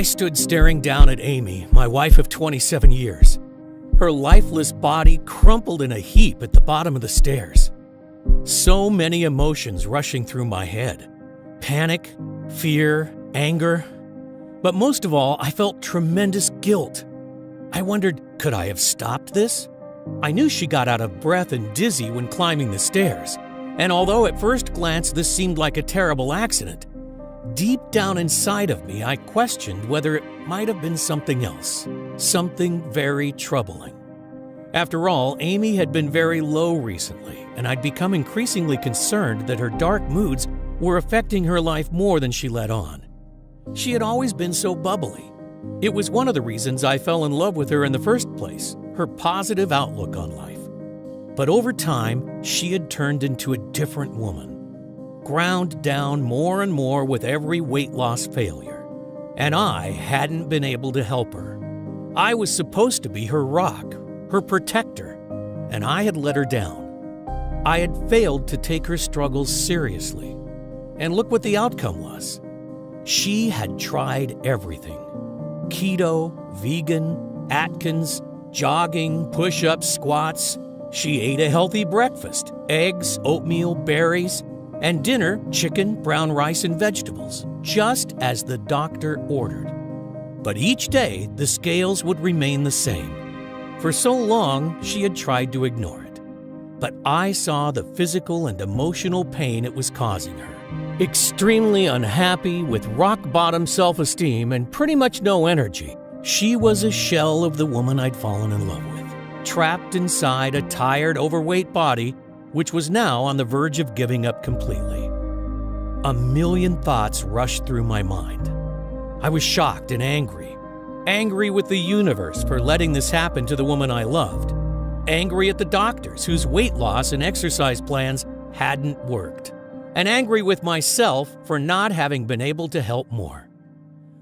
stood staring down at Amy, my wife of 27 years. Her lifeless body crumpled in a heap at the bottom of the stairs. So many emotions rushing through my head. Panic, fear, anger. But most of all, I felt tremendous guilt. I wondered, could I have stopped this? I knew she got out of breath and dizzy when climbing the stairs. And although at first glance this seemed like a terrible accident, deep down inside of me I questioned whether it might have been something else, something very troubling. After all, Amy had been very low recently, and I'd become increasingly concerned that her dark moods were affecting her life more than she let on. She had always been so bubbly. It was one of the reasons I fell in love with her in the first place, her positive outlook on life. But over time, she had turned into a different woman, ground down more and more with every weight loss failure. And I hadn't been able to help her. I was supposed to be her rock, her protector, and I had let her down. I had failed to take her struggles seriously. And look what the outcome was. She had tried everything. Keto, vegan, Atkins, jogging, push-ups, squats. She ate a healthy breakfast, eggs, oatmeal, berries, and dinner, chicken, brown rice, and vegetables, just as the doctor ordered. But each day, the scales would remain the same. For so long, she had tried to ignore it. But I saw the physical and emotional pain it was causing her. Extremely unhappy, with rock-bottom self-esteem and pretty much no energy, she was a shell of the woman I'd fallen in love with, trapped inside a tired, overweight body, which was now on the verge of giving up completely. A million thoughts rushed through my mind. I was shocked and angry. Angry with the universe for letting this happen to the woman I loved. Angry at the doctors whose weight loss and exercise plans hadn't worked. And angry with myself for not having been able to help more.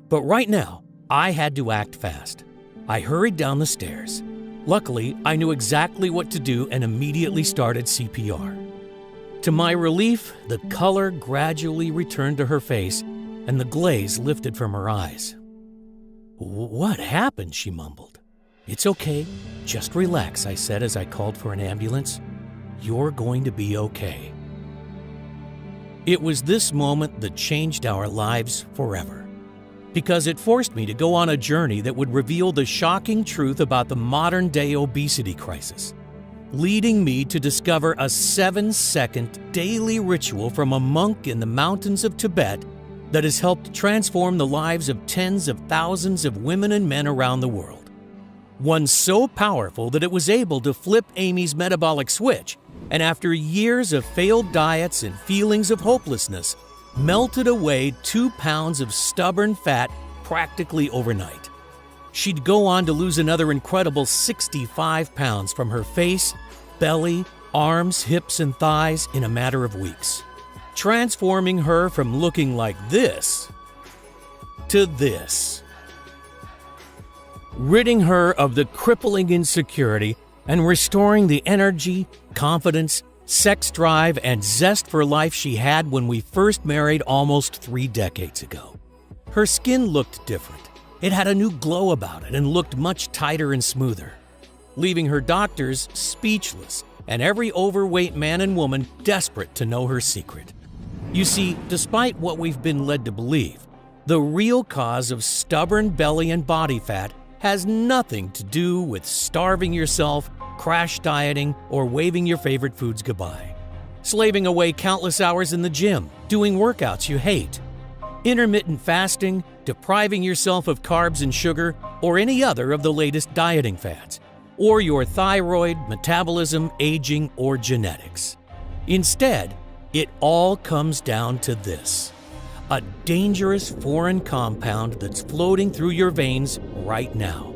But right now, I had to act fast. I hurried down the stairs. Luckily, I knew exactly what to do and immediately started CPR. To my relief, the color gradually returned to her face and the glaze lifted from her eyes. "What happened?" she mumbled. "It's okay. Just relax," I said as I called for an ambulance. "You're going to be okay." It was this moment that changed our lives forever, because it forced me to go on a journey that would reveal the shocking truth about the modern-day obesity crisis, leading me to discover a 7-second daily ritual from a monk in the mountains of Tibet that has helped transform the lives of tens of thousands of women and men around the world. One so powerful that it was able to flip Amy's metabolic switch, and after years of failed diets and feelings of hopelessness, melted away 2 pounds of stubborn fat practically overnight. She'd go on to lose another incredible 65 pounds from her face, belly, arms, hips, and thighs in a matter of weeks, transforming her from looking like this to this, ridding her of the crippling insecurity and restoring the energy, confidence, sex drive, and zest for life she had when we first married almost 3 decades ago. Her skin looked different. It had a new glow about it and looked much tighter and smoother, leaving her doctors speechless and every overweight man and woman desperate to know her secret. You see, despite what we've been led to believe, the real cause of stubborn belly and body fat has nothing to do with starving yourself, crash dieting, or waving your favorite foods goodbye. Slaving away countless hours in the gym, doing workouts you hate. Intermittent fasting, depriving yourself of carbs and sugar, or any other of the latest dieting fads. Or your thyroid, metabolism, aging, or genetics. Instead, it all comes down to this: a dangerous foreign compound that's floating through your veins right now.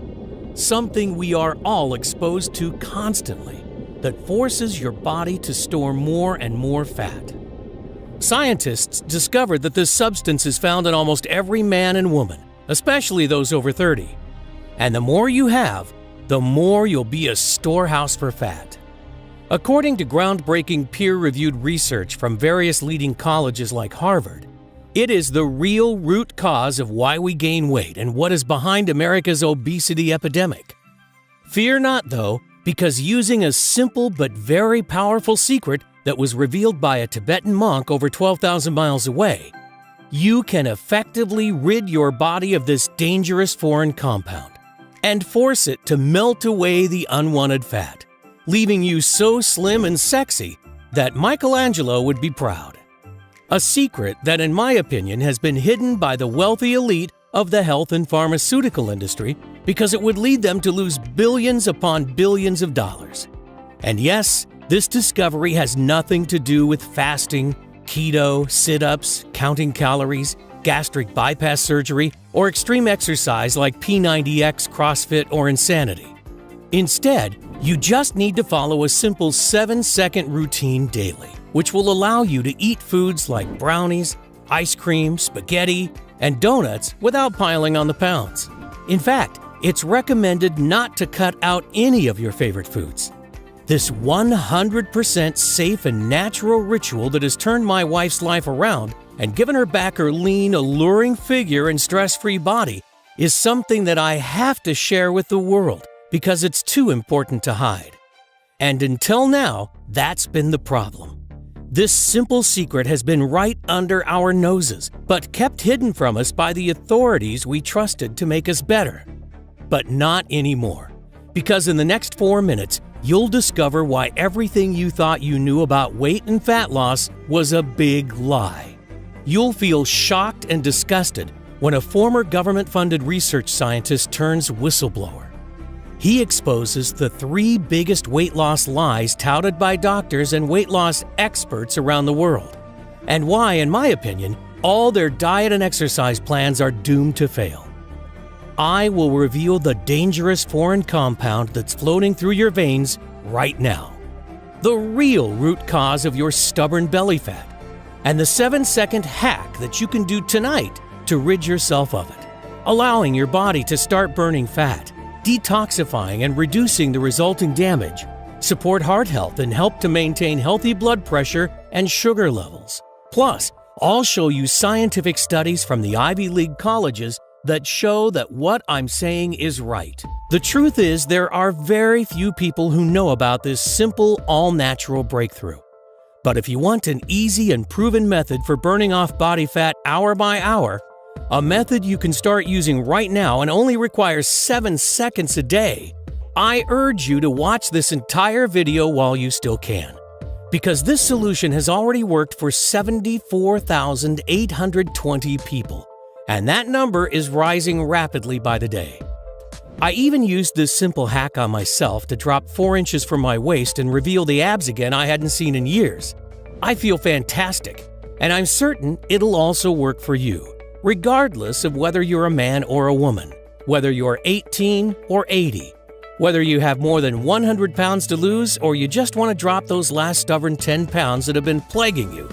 Something we are all exposed to constantly that forces your body to store more and more fat. Scientists discovered that this substance is found in almost every man and woman, especially those over 30. And the more you have, the more you'll be a storehouse for fat. According to groundbreaking peer-reviewed research from various leading colleges like Harvard, It is the real root cause of why we gain weight and what is behind America's obesity epidemic. Fear not, though, because using a simple but very powerful secret that was revealed by a Tibetan monk over 12,000 miles away, you can effectively rid your body of this dangerous foreign compound and force it to melt away the unwanted fat, leaving you so slim and sexy that Michelangelo would be proud. A secret that, in my opinion, has been hidden by the wealthy elite of the health and pharmaceutical industry because it would lead them to lose billions upon billions of dollars. And yes, this discovery has nothing to do with fasting, keto, sit-ups, counting calories, gastric bypass surgery, or extreme exercise like P90X, CrossFit, or Insanity. Instead, you just need to follow a simple 7-second routine daily, which will allow you to eat foods like brownies, ice cream, spaghetti, and donuts without piling on the pounds. In fact, it's recommended not to cut out any of your favorite foods. This 100% safe and natural ritual that has turned my wife's life around and given her back her lean, alluring figure and stress-free body is something that I have to share with the world because it's too important to hide. And until now, that's been the problem. This simple secret has been right under our noses, but kept hidden from us by the authorities we trusted to make us better. But not anymore, because in the next 4 minutes, you'll discover why everything you thought you knew about weight and fat loss was a big lie. You'll feel shocked and disgusted when a former government-funded research scientist turns whistleblower. He exposes the 3 biggest weight loss lies touted by doctors and weight loss experts around the world, and why, in my opinion, all their diet and exercise plans are doomed to fail. I will reveal the dangerous foreign compound that's floating through your veins right now, the real root cause of your stubborn belly fat, and the 7-second hack that you can do tonight to rid yourself of it, allowing your body to start burning fat, detoxifying and reducing the resulting damage, support heart health, and help to maintain healthy blood pressure and sugar levels. Plus, I'll show you scientific studies from the Ivy League colleges that show that what I'm saying is right. The truth is, there are very few people who know about this simple, all-natural breakthrough. But if you want an easy and proven method for burning off body fat hour by hour, a method you can start using right now and only requires 7 seconds a day, I urge you to watch this entire video while you still can. Because this solution has already worked for 74,820 people, and that number is rising rapidly by the day. I even used this simple hack on myself to drop 4 inches from my waist and reveal the abs again I hadn't seen in years. I feel fantastic, and I'm certain it'll also work for you, regardless of whether you're a man or a woman, whether you're 18 or 80, whether you have more than 100 pounds to lose or you just want to drop those last stubborn 10 pounds that have been plaguing you,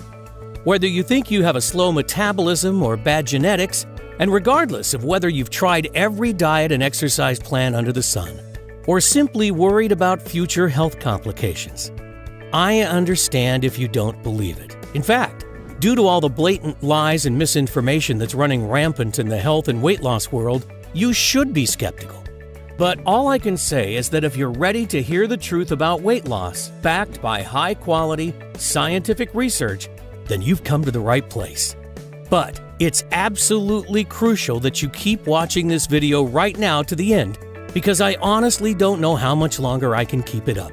whether you think you have a slow metabolism or bad genetics, and regardless of whether you've tried every diet and exercise plan under the sun, or simply worried about future health complications. I understand if you don't believe it. In fact, due to all the blatant lies and misinformation that's running rampant in the health and weight loss world, you should be skeptical. But all I can say is that if you're ready to hear the truth about weight loss, backed by high-quality, scientific research, then you've come to the right place. But it's absolutely crucial that you keep watching this video right now to the end, because I honestly don't know how much longer I can keep it up.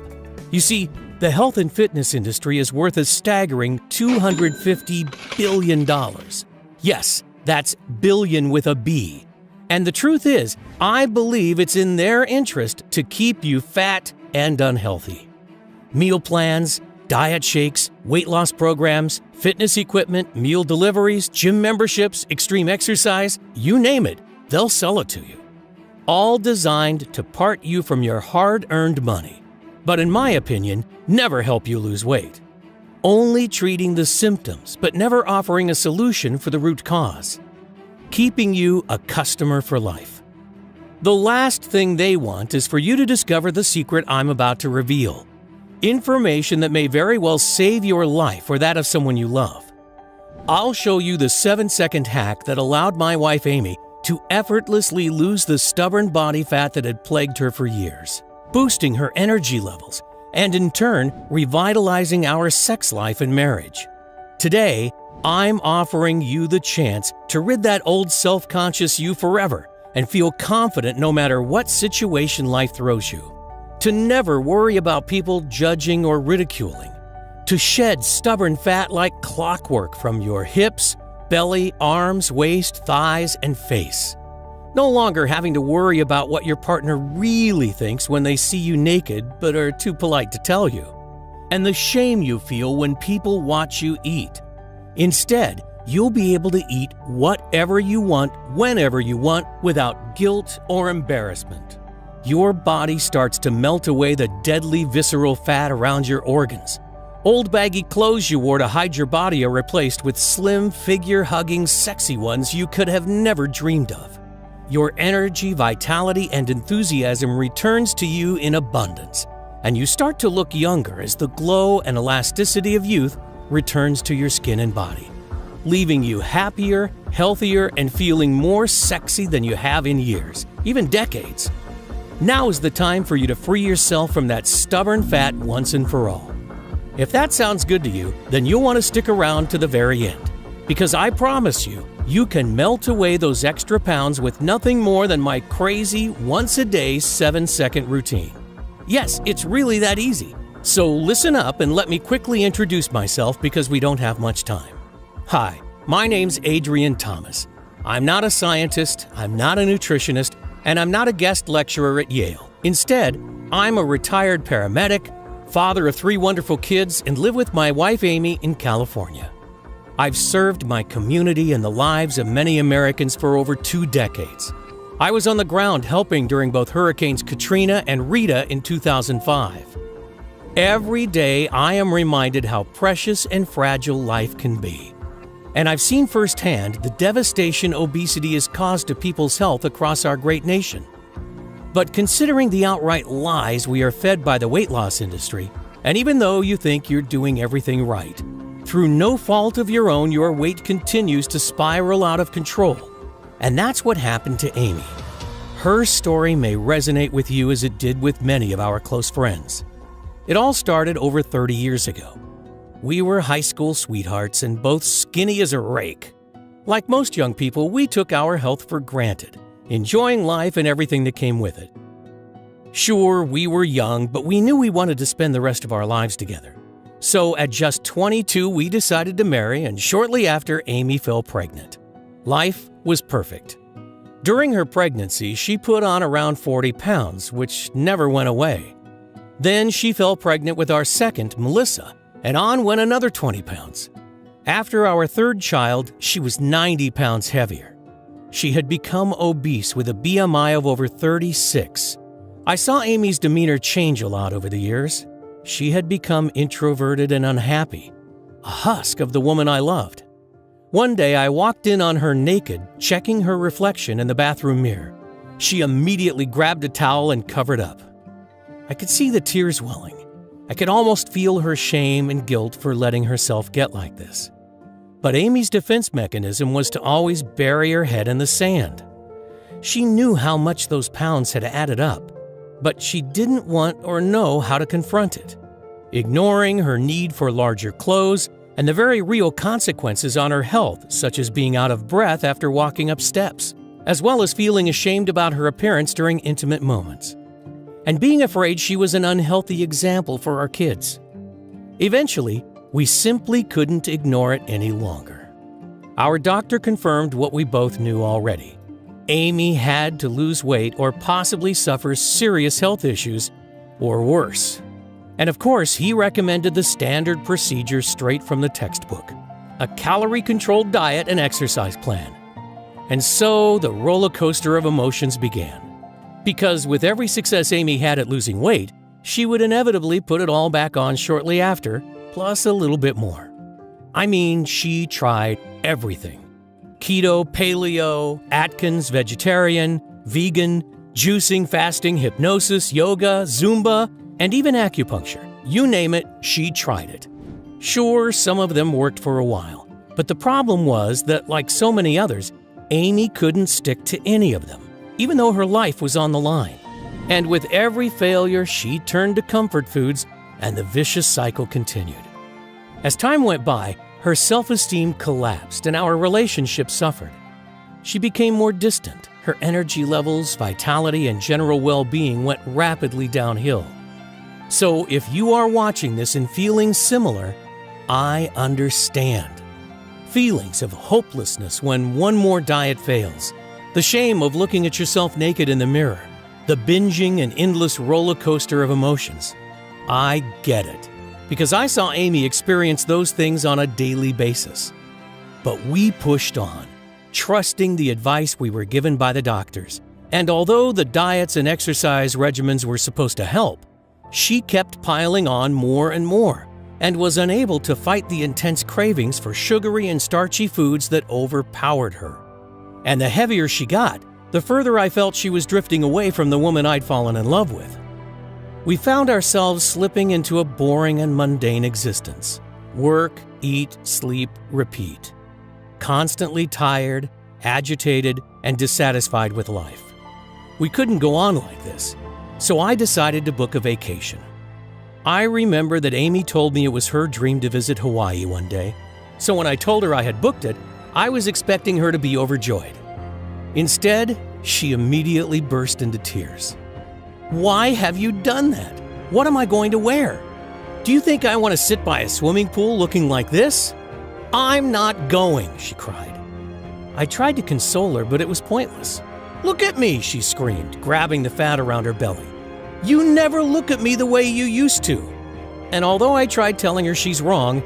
You see, the health and fitness industry is worth a staggering $250 billion. Yes, that's billion with a B. And the truth is, I believe it's in their interest to keep you fat and unhealthy. Meal plans, diet shakes, weight loss programs, fitness equipment, meal deliveries, gym memberships, extreme exercise, you name it, they'll sell it to you. All designed to part you from your hard-earned money. But in my opinion, never help you lose weight. Only treating the symptoms, but never offering a solution for the root cause. Keeping you a customer for life. The last thing they want is for you to discover the secret I'm about to reveal. Information that may very well save your life or that of someone you love. I'll show you the 7-second hack that allowed my wife Amy to effortlessly lose the stubborn body fat that had plagued her for years, boosting her energy levels, and in turn, revitalizing our sex life and marriage. Today, I'm offering you the chance to rid that old self-conscious you forever and feel confident no matter what situation life throws you. To never worry about people judging or ridiculing. To shed stubborn fat like clockwork from your hips, belly, arms, waist, thighs, and face. No longer having to worry about what your partner really thinks when they see you naked but are too polite to tell you. And the shame you feel when people watch you eat. Instead, you'll be able to eat whatever you want, whenever you want, without guilt or embarrassment. Your body starts to melt away the deadly visceral fat around your organs. Old baggy clothes you wore to hide your body are replaced with slim, figure-hugging, sexy ones you could have never dreamed of. Your energy, vitality, and enthusiasm returns to you in abundance, and you start to look younger as the glow and elasticity of youth returns to your skin and body, leaving you happier, healthier, and feeling more sexy than you have in years, even decades. Now is the time for you to free yourself from that stubborn fat once and for all. If that sounds good to you, then you'll want to stick around to the very end, because I promise you, you can melt away those extra pounds with nothing more than my crazy, once-a-day 7-second routine. Yes, it's really that easy. So listen up and let me quickly introduce myself because we don't have much time. Hi, my name's Adrian Thomas. I'm not a scientist, I'm not a nutritionist, and I'm not a guest lecturer at Yale. Instead, I'm a retired paramedic, father of 3 wonderful kids, and live with my wife Amy in California. I've served my community and the lives of many Americans for over 2 decades. I was on the ground helping during both Hurricanes Katrina and Rita in 2005. Every day, I am reminded how precious and fragile life can be. And I've seen firsthand the devastation obesity has caused to people's health across our great nation. But considering the outright lies we are fed by the weight loss industry, and even though you think you're doing everything right, through no fault of your own, your weight continues to spiral out of control. And that's what happened to Amy. Her story may resonate with you as it did with many of our close friends. It all started over 30 years ago. We were high school sweethearts and both skinny as a rake. Like most young people, we took our health for granted, enjoying life and everything that came with it. Sure, we were young, but we knew we wanted to spend the rest of our lives together. So at just 22, we decided to marry, and shortly after, Amy fell pregnant. Life was perfect. During her pregnancy, she put on around 40 pounds, which never went away. Then she fell pregnant with our second, Melissa, and on went another 20 pounds. After our third child, she was 90 pounds heavier. She had become obese with a BMI of over 36. I saw Amy's demeanor change a lot over the years. She had become introverted and unhappy, a husk of the woman I loved. One day I walked in on her naked, checking her reflection in the bathroom mirror. She immediately grabbed a towel and covered up. I could see the tears welling. I could almost feel her shame and guilt for letting herself get like this. But Amy's defense mechanism was to always bury her head in the sand. She knew how much those pounds had added up, but she didn't want or know how to confront it, ignoring her need for larger clothes and the very real consequences on her health, such as being out of breath after walking up steps, as well as feeling ashamed about her appearance during intimate moments, and being afraid she was an unhealthy example for our kids. Eventually, we simply couldn't ignore it any longer. Our doctor confirmed what we both knew already. Amy had to lose weight or possibly suffer serious health issues, or worse. And of course, he recommended the standard procedure straight from the textbook, a calorie-controlled diet and exercise plan. And so the roller coaster of emotions began. Because with every success Amy had at losing weight, she would inevitably put it all back on shortly after, plus a little bit more. I mean, she tried everything. Keto, paleo, Atkins, vegetarian, vegan, juicing, fasting, hypnosis, yoga, Zumba, and even acupuncture. You name it, she tried it. Sure, some of them worked for a while, But the problem was that, like so many others, Amy couldn't stick to any of them, even though her life was on the line. And with every failure, she turned to comfort foods, and the vicious cycle continued. As time went by, her self-esteem collapsed and our relationship suffered. She became more distant. Her energy levels, vitality, and general well-being went rapidly downhill. So if you are watching this and feeling similar, I understand. Feelings of hopelessness when one more diet fails, the shame of looking at yourself naked in the mirror, the binging and endless roller coaster of emotions. I get it, because I saw Amy experience those things on a daily basis. But we pushed on, trusting the advice we were given by the doctors. And although the diets and exercise regimens were supposed to help, she kept piling on more and more, and was unable to fight the intense cravings for sugary and starchy foods that overpowered her. And the heavier she got, the further I felt she was drifting away from the woman I'd fallen in love with. We found ourselves slipping into a boring and mundane existence. Work, eat, sleep, repeat. Constantly tired, agitated, and dissatisfied with life. We couldn't go on like this, so I decided to book a vacation. I remember that Amy told me it was her dream to visit Hawaii one day, so when I told her I had booked it, I was expecting her to be overjoyed. Instead, she immediately burst into tears. "Why have you done that? What am I going to wear? Do you think I want to sit by a swimming pool looking like this? I'm not going," she cried. I tried to console her, but it was pointless. "Look at me," she screamed, grabbing the fat around her belly. "You never look at me the way you used to." And although I tried telling her she's wrong,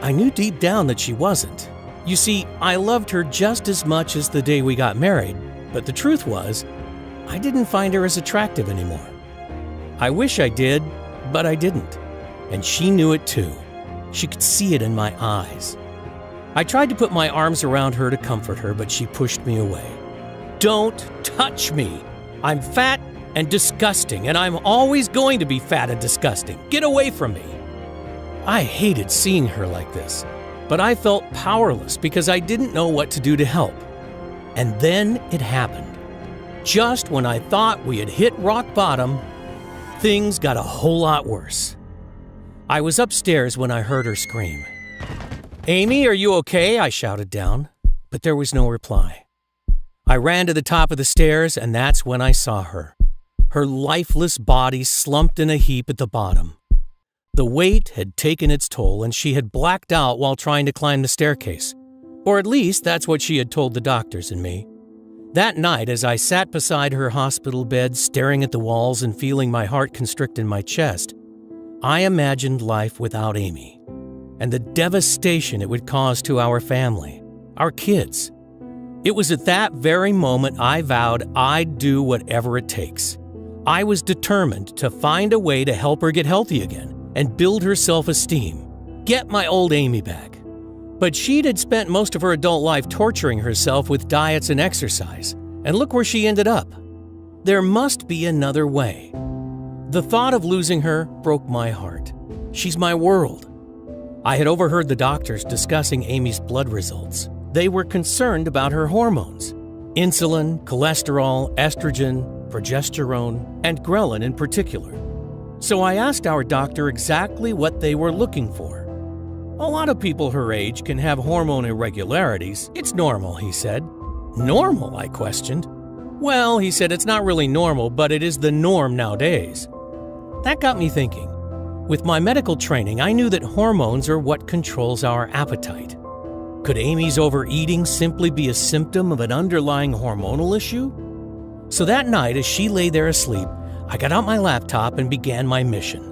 I knew deep down that she wasn't. You see, I loved her just as much as the day we got married, but the truth was, I didn't find her as attractive anymore. I wish I did, but I didn't. And she knew it too. She could see it in my eyes. I tried to put my arms around her to comfort her, but she pushed me away. "Don't touch me. I'm fat and disgusting, and I'm always going to be fat and disgusting. Get away from me." I hated seeing her like this, but I felt powerless because I didn't know what to do to help. And then it happened. Just when I thought we had hit rock bottom, things got a whole lot worse. I was upstairs when I heard her scream. "Amy, are you okay?" I shouted down, but there was no reply. I ran to the top of the stairs, and that's when I saw her. Her lifeless body slumped in a heap at the bottom. The weight had taken its toll, and she had blacked out while trying to climb the staircase. Or at least that's what she had told the doctors and me. That night, as I sat beside her hospital bed, staring at the walls and feeling my heart constrict in my chest, I imagined life without Amy, and the devastation it would cause to our family, our kids. It was at that very moment I vowed I'd do whatever it takes. I was determined to find a way to help her get healthy again and build her self-esteem, get my old Amy back. But she'd had spent most of her adult life torturing herself with diets and exercise, and look where she ended up. There must be another way. The thought of losing her broke my heart. She's my world. I had overheard the doctors discussing Amy's blood results. They were concerned about her hormones: insulin, cholesterol, estrogen, progesterone, and ghrelin in particular. So I asked our doctor exactly what they were looking for. "A lot of people her age can have hormone irregularities. It's normal," he said. "Normal?" I questioned. "Well," he said, "it's not really normal, but it is the norm nowadays." That got me thinking. With my medical training, I knew that hormones are what controls our appetite. Could Amy's overeating simply be a symptom of an underlying hormonal issue? So that night, as she lay there asleep, I got out my laptop and began my mission.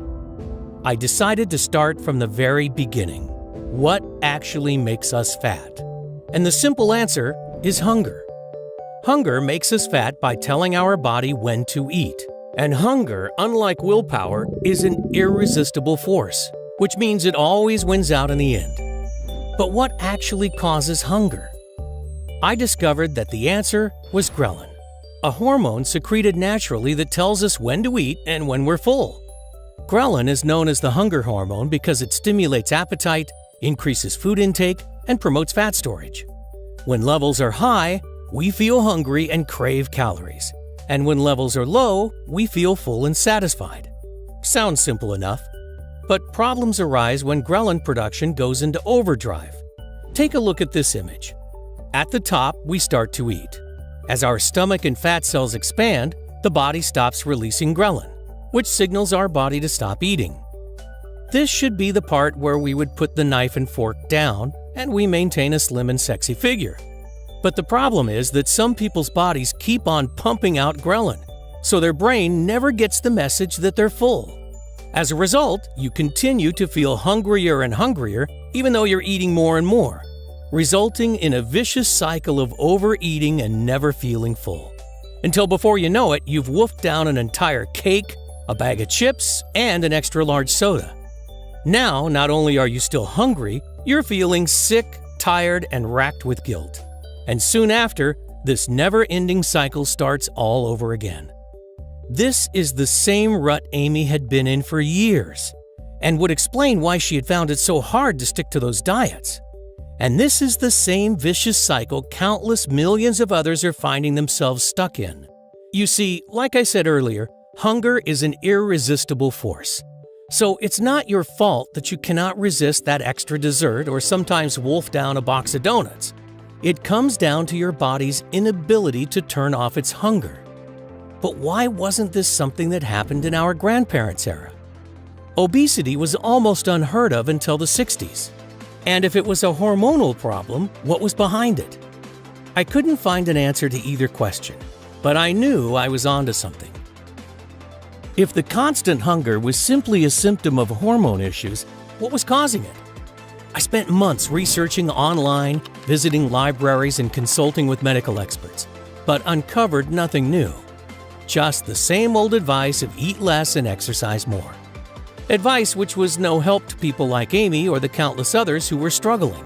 I decided to start from the very beginning. What actually makes us fat? And the simple answer is hunger. Hunger makes us fat by telling our body when to eat. And hunger, unlike willpower, is an irresistible force, which means it always wins out in the end. But what actually causes hunger? I discovered that the answer was ghrelin, a hormone secreted naturally that tells us when to eat and when we're full. Ghrelin is known as the hunger hormone because it stimulates appetite, increases food intake, and promotes fat storage. When levels are high, we feel hungry and crave calories. And when levels are low, we feel full and satisfied. Sounds simple enough. But problems arise when ghrelin production goes into overdrive. Take a look at this image. At the top, we start to eat. As our stomach and fat cells expand, the body stops releasing ghrelin, which signals our body to stop eating. This should be the part where we would put the knife and fork down and we maintain a slim and sexy figure. But the problem is that some people's bodies keep on pumping out ghrelin, so their brain never gets the message that they're full. As a result, you continue to feel hungrier and hungrier even though you're eating more and more, resulting in a vicious cycle of overeating and never feeling full. Until before you know it, you've wolfed down an entire cake, a bag of chips, and an extra large soda. Now, not only are you still hungry, you're feeling sick, tired, and racked with guilt. And soon after, this never-ending cycle starts all over again. This is the same rut Amy had been in for years, and would explain why she had found it so hard to stick to those diets. And this is the same vicious cycle countless millions of others are finding themselves stuck in. You see, like I said earlier, hunger is an irresistible force. So it's not your fault that you cannot resist that extra dessert or sometimes wolf down a box of donuts. It comes down to your body's inability to turn off its hunger. But why wasn't this something that happened in our grandparents' era? Obesity was almost unheard of until the 60s. And if it was a hormonal problem, what was behind it? I couldn't find an answer to either question, but I knew I was onto something. If the constant hunger was simply a symptom of hormone issues, what was causing it? I spent months researching online, visiting libraries, and consulting with medical experts, but uncovered nothing new. Just the same old advice of eat less and exercise more. Advice which was no help to people like Amy or the countless others who were struggling.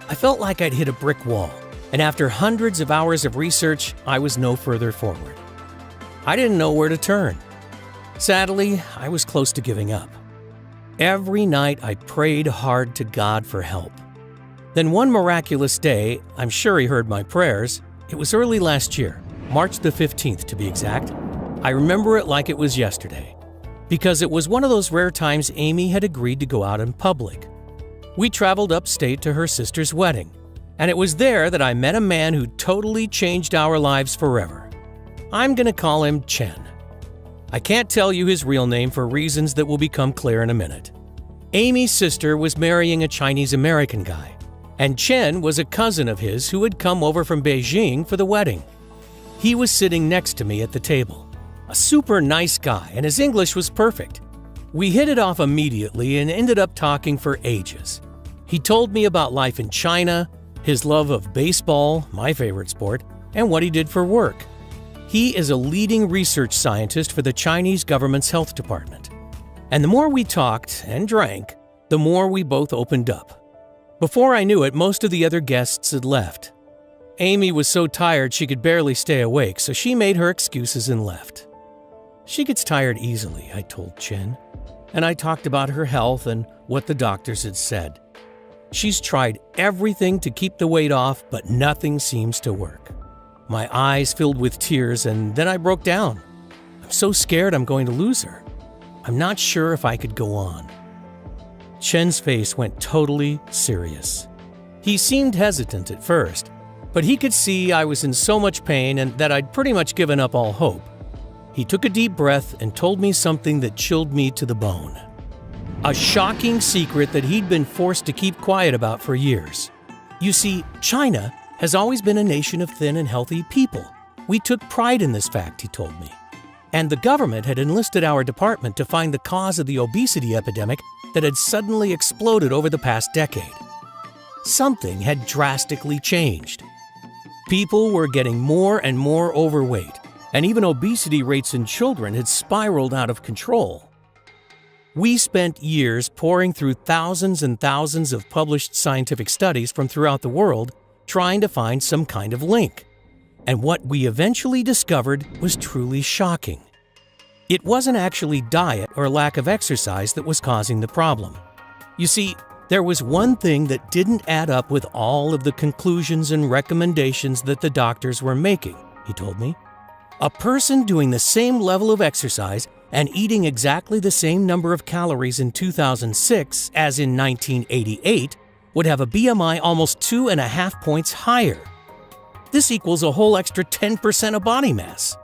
I felt like I'd hit a brick wall, and after hundreds of hours of research, I was no further forward. I didn't know where to turn. Sadly, I was close to giving up. Every night I prayed hard to God for help. Then one miraculous day, I'm sure He heard my prayers. It was early last year, March the 15th to be exact. I remember it like it was yesterday, because it was one of those rare times Amy had agreed to go out in public. We traveled upstate to her sister's wedding, and it was there that I met a man who totally changed our lives forever. I'm going to call him Chen. I can't tell you his real name for reasons that will become clear in a minute. Amy's sister was marrying a Chinese-American guy, and Chen was a cousin of his who had come over from Beijing for the wedding. He was sitting next to me at the table, a super nice guy, and his English was perfect. We hit it off immediately and ended up talking for ages. He told me about life in China, his love of baseball, my favorite sport, and what he did for work. He is a leading research scientist for the Chinese government's health department. And the more we talked and drank, the more we both opened up. Before I knew it, most of the other guests had left. Amy was so tired she could barely stay awake, so she made her excuses and left. She gets tired easily, I told Chen, and I talked about her health and what the doctors had said. She's tried everything to keep the weight off, but nothing seems to work. My eyes filled with tears, and then I broke down. I'm so scared I'm going to lose her. I'm not sure if I could go on. Chen's face went totally serious. He seemed hesitant at first, but he could see I was in so much pain and that I'd pretty much given up all hope. He took a deep breath and told me something that chilled me to the bone. A shocking secret that he'd been forced to keep quiet about for years. You see, China has always been a nation of thin and healthy people. We took pride in this fact, he told me. And the government had enlisted our department to find the cause of the obesity epidemic that had suddenly exploded over the past decade. Something had drastically changed. People were getting more and more overweight, and even obesity rates in children had spiraled out of control. We spent years poring through thousands and thousands of published scientific studies from throughout the world trying to find some kind of link. And what we eventually discovered was truly shocking. It wasn't actually diet or lack of exercise that was causing the problem. You see, There was one thing that didn't add up with all of the conclusions and recommendations that the doctors were making, he told me. A person doing the same level of exercise and eating exactly the same number of calories in 2006 as in 1988 would have a BMI almost 2.5 points higher. This equals a whole extra 10% of body mass.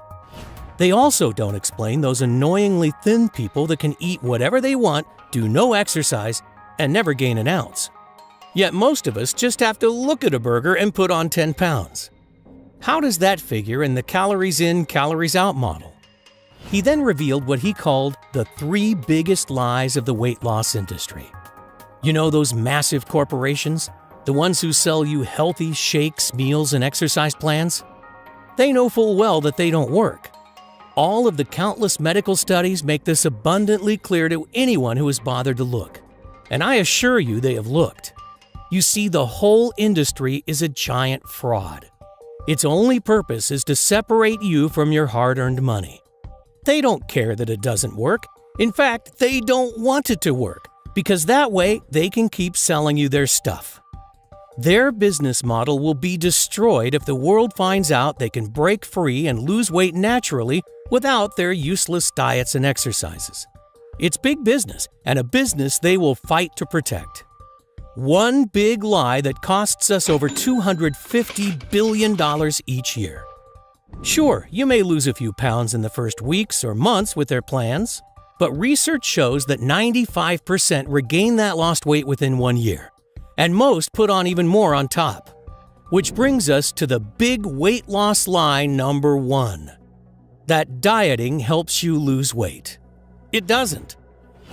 They also don't explain those annoyingly thin people that can eat whatever they want, do no exercise, and never gain an ounce. Yet most of us just have to look at a burger and put on 10 pounds. How does that figure in the calories in, calories out model? He then revealed what he called the 3 biggest lies of the weight loss industry. You know those massive corporations? The ones who sell you healthy shakes, meals, and exercise plans? They know full well that they don't work. All of the countless medical studies make this abundantly clear to anyone who has bothered to look. And I assure you they have looked. You see, the whole industry is a giant fraud. Its only purpose is to separate you from your hard-earned money. They don't care that it doesn't work. In fact, they don't want it to work, because that way they can keep selling you their stuff. Their business model will be destroyed if the world finds out they can break free and lose weight naturally without their useless diets and exercises. It's big business, and a business they will fight to protect. One big lie that costs us over $250 billion each year. Sure, you may lose a few pounds in the first weeks or months with their plans, but research shows that 95% regain that lost weight within 1 year, and most put on even more on top. Which brings us to the big weight loss lie number 1, that dieting helps you lose weight. It doesn't.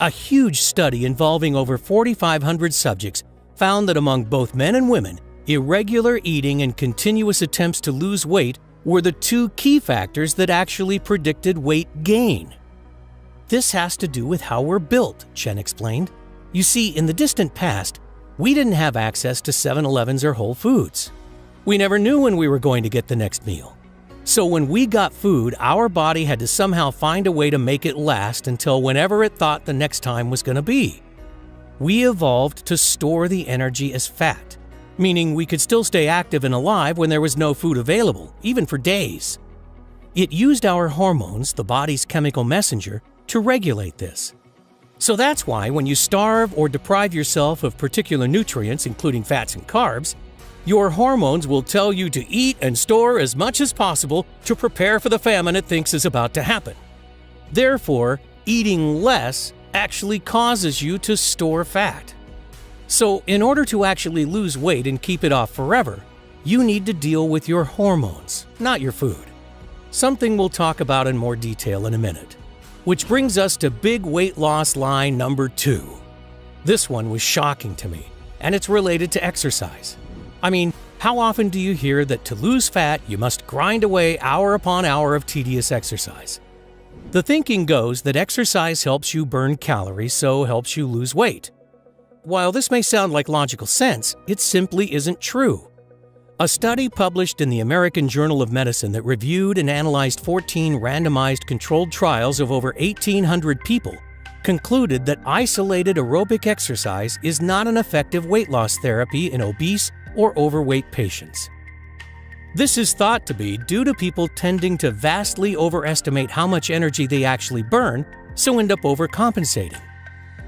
A huge study involving over 4,500 subjects found that among both men and women, irregular eating and continuous attempts to lose weight were the 2 key factors that actually predicted weight gain. This has to do with how we're built, Chen explained. You see, in the distant past, we didn't have access to 7-Elevens or Whole Foods. We never knew when we were going to get the next meal. So when we got food, our body had to somehow find a way to make it last until whenever it thought the next time was going to be. We evolved to store the energy as fat, meaning we could still stay active and alive when there was no food available, even for days. It used our hormones, the body's chemical messenger, to regulate this. So that's why when you starve or deprive yourself of particular nutrients, including fats and carbs, your hormones will tell you to eat and store as much as possible to prepare for the famine it thinks is about to happen. Therefore, eating less actually causes you to store fat. So, in order to actually lose weight and keep it off forever, you need to deal with your hormones, not your food. Something we'll talk about in more detail in a minute. Which brings us to big weight loss lie number 2. This one was shocking to me, and it's related to exercise. I mean, how often do you hear that to lose fat, you must grind away hour upon hour of tedious exercise? The thinking goes that exercise helps you burn calories, so helps you lose weight. While this may sound like logical sense, it simply isn't true. A study published in the American Journal of Medicine that reviewed and analyzed 14 randomized controlled trials of over 1,800 people concluded that isolated aerobic exercise is not an effective weight loss therapy in obese or overweight patients. This is thought to be due to people tending to vastly overestimate how much energy they actually burn, so end up overcompensating.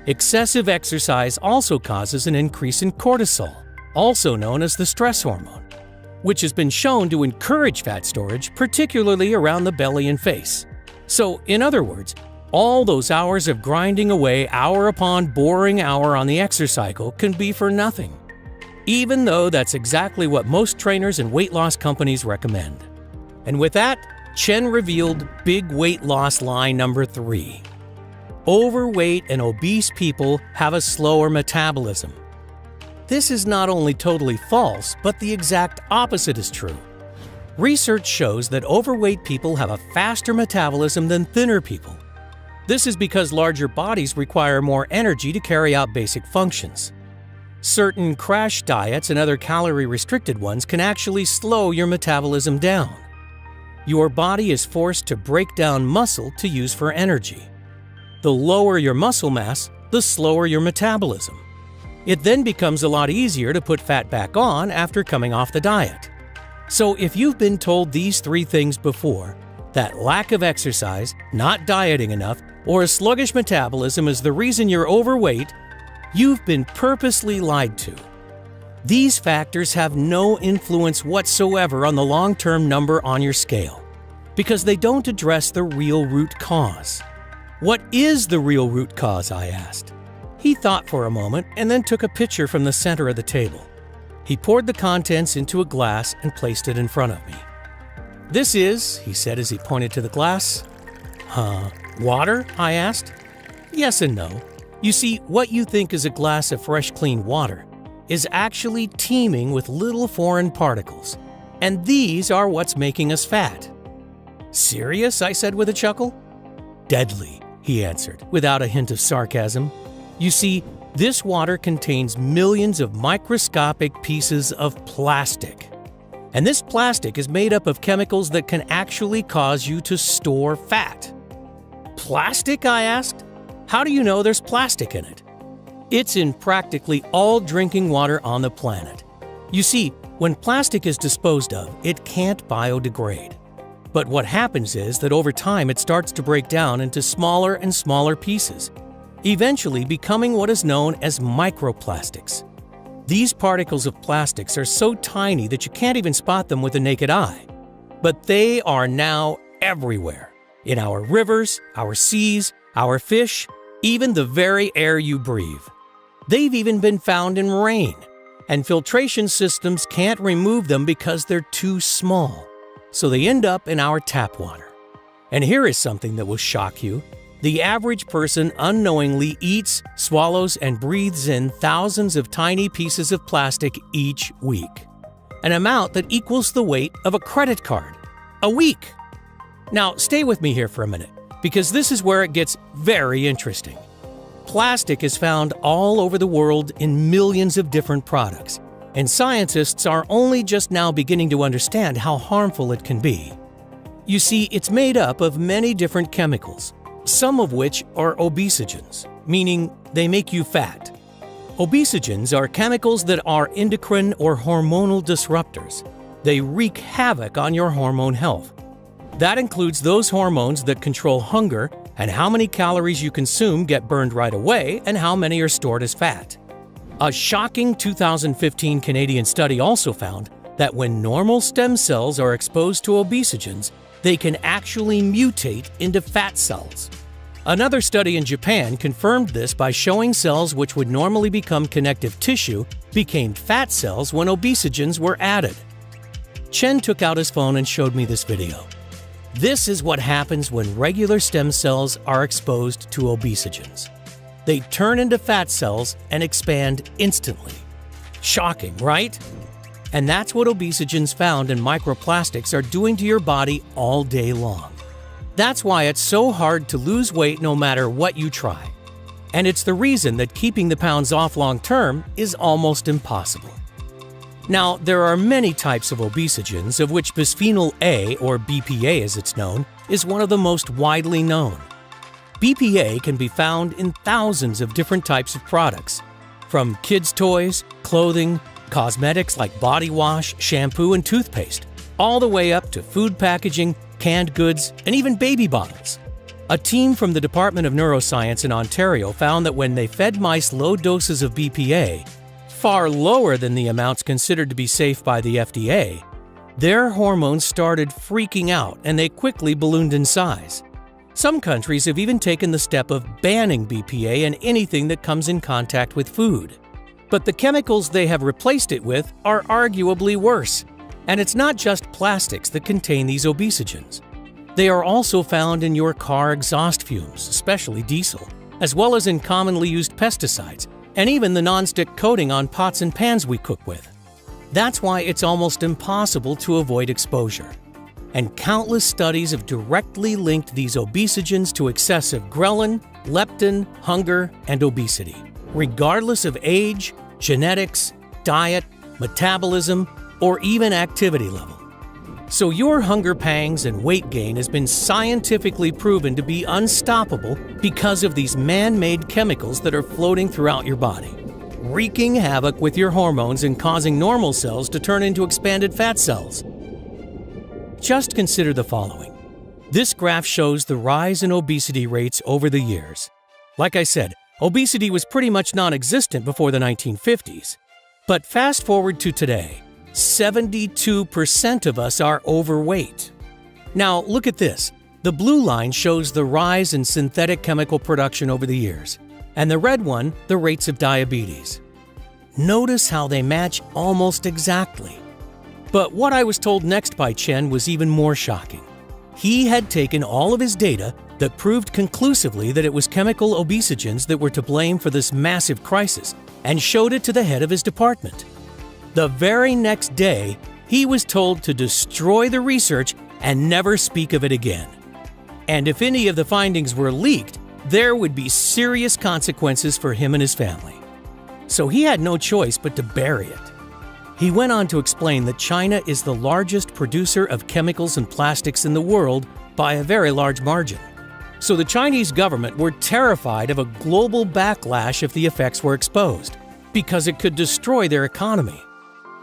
Excessive exercise also causes an increase in cortisol, also known as the stress hormone, which has been shown to encourage fat storage, particularly around the belly and face. So, in other words, all those hours of grinding away hour upon boring hour on the exercise cycle can be for nothing, even though that's exactly what most trainers and weight loss companies recommend. And with that, Chen revealed big weight loss lie number 3. Overweight and obese people have a slower metabolism. This is not only totally false, but the exact opposite is true. Research shows that overweight people have a faster metabolism than thinner people. This is because larger bodies require more energy to carry out basic functions. Certain crash diets and other calorie-restricted ones can actually slow your metabolism down. Your body is forced to break down muscle to use for energy. The lower your muscle mass, the slower your metabolism. It then becomes a lot easier to put fat back on after coming off the diet. So if you've been told these 3 things before, that lack of exercise, not dieting enough, or a sluggish metabolism is the reason you're overweight, you've been purposely lied to. These factors have no influence whatsoever on the long-term number on your scale, because they don't address the real root cause. What is the real root cause, I asked. He thought for a moment and then took a pitcher from the center of the table. He poured the contents into a glass and placed it in front of me. "This is," he said as he pointed to the glass. Water?" I asked. "Yes and no. You see, what you think is a glass of fresh, clean water is actually teeming with little foreign particles, and these are what's making us fat." "Serious?" I said with a chuckle. "Deadly," he answered, without a hint of sarcasm. "You see, this water contains millions of microscopic pieces of plastic. And this plastic is made up of chemicals that can actually cause you to store fat." "Plastic?" I asked. "How do you know there's plastic in it?" "It's in practically all drinking water on the planet. You see, when plastic is disposed of, it can't biodegrade. But what happens is that over time it starts to break down into smaller and smaller pieces, eventually becoming what is known as microplastics. These particles of plastics are so tiny that you can't even spot them with the naked eye. But they are now everywhere, in our rivers, our seas, our fish, even the very air you breathe. They've even been found in rain, and filtration systems can't remove them because they're too small, so they end up in our tap water. And here is something that will shock you. The average person unknowingly eats, swallows, and breathes in thousands of tiny pieces of plastic each week, an amount that equals the weight of a credit card. A week! Now, stay with me here for a minute, because this is where it gets very interesting. Plastic is found all over the world in millions of different products, and scientists are only just now beginning to understand how harmful it can be. You see, it's made up of many different chemicals, some of which are obesogens, meaning they make you fat. Obesogens are chemicals that are endocrine or hormonal disruptors. They wreak havoc on your hormone health. That includes those hormones that control hunger and how many calories you consume get burned right away and how many are stored as fat. A shocking 2015 Canadian study also found that when normal stem cells are exposed to obesogens, they can actually mutate into fat cells. Another study in Japan confirmed this by showing cells which would normally become connective tissue became fat cells when obesogens were added. Chen took out his phone and showed me this video. This is what happens when regular stem cells are exposed to obesogens. They turn into fat cells and expand instantly. Shocking, right? And that's what obesogens found in microplastics are doing to your body all day long. That's why it's so hard to lose weight no matter what you try. And it's the reason that keeping the pounds off long term is almost impossible. Now, there are many types of obesogens, of which bisphenol A, or BPA as it's known, is one of the most widely known. BPA can be found in thousands of different types of products, from kids' toys, clothing, cosmetics like body wash, shampoo, and toothpaste, all the way up to food packaging, canned goods, and even baby bottles. A team from the Department of Neuroscience in Ontario found that when they fed mice low doses of BPA, far lower than the amounts considered to be safe by the FDA, their hormones started freaking out and they quickly ballooned in size. Some countries have even taken the step of banning BPA in anything that comes in contact with food. But the chemicals they have replaced it with are arguably worse. And it's not just plastics that contain these obesogens. They are also found in your car exhaust fumes, especially diesel, as well as in commonly used pesticides, and even the non-stick coating on pots and pans we cook with. That's why it's almost impossible to avoid exposure. And countless studies have directly linked these obesogens to excessive ghrelin, leptin, hunger, and obesity, regardless of age, genetics, diet, metabolism, or even activity level. So your hunger pangs and weight gain has been scientifically proven to be unstoppable because of these man-made chemicals that are floating throughout your body. wreaking havoc with your hormones and causing normal cells to turn into expanded fat cells. Just consider the following. This graph shows the rise in obesity rates over the years. Like I said, obesity was pretty much non-existent before the 1950s. But fast forward to today, 72% of us are overweight. Now, look at this. The blue line shows the rise in synthetic chemical production over the years, and the red one, the rates of diabetes. Notice how they match almost exactly. But what I was told next by Chen was even more shocking. He had taken all of his data that proved conclusively that it was chemical obesogens that were to blame for this massive crisis and showed it to the head of his department. The very next day, he was told to destroy the research and never speak of it again. And if any of the findings were leaked, there would be serious consequences for him and his family. So he had no choice but to bury it. He went on to explain that China is the largest producer of chemicals and plastics in the world by a very large margin. So the Chinese government were terrified of a global backlash if the effects were exposed, because it could destroy their economy.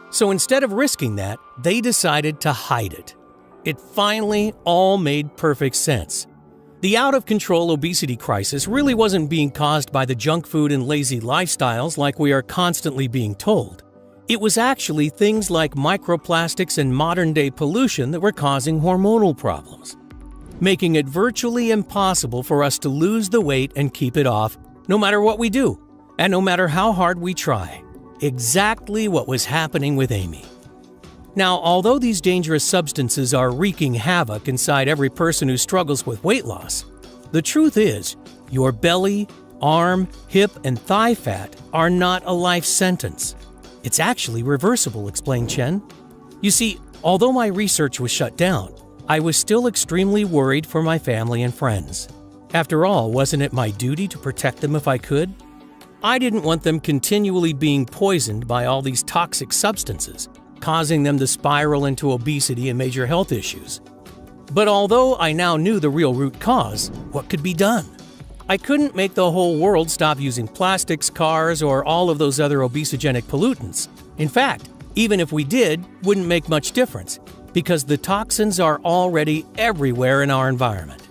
So instead of risking that, they decided to hide it. It finally all made perfect sense. The out-of-control obesity crisis really wasn't being caused by the junk food and lazy lifestyles like we are constantly being told. It was actually things like microplastics and modern-day pollution that were causing hormonal problems, making it virtually impossible for us to lose the weight and keep it off, no matter what we do, and no matter how hard we try. Exactly what was happening with Amy. Now, although these dangerous substances are wreaking havoc inside every person who struggles with weight loss, the truth is, your belly, arm, hip, and thigh fat are not a life sentence. It's actually reversible, explained Chen. You see, although my research was shut down, I was still extremely worried for my family and friends. After all, wasn't it my duty to protect them if I could? I didn't want them continually being poisoned by all these toxic substances, causing them to spiral into obesity and major health issues. But although I now knew the real root cause, what could be done? I couldn't make the whole world stop using plastics, cars, or all of those other obesogenic pollutants. In fact, even if we did, wouldn't make much difference, because the toxins are already everywhere in our environment.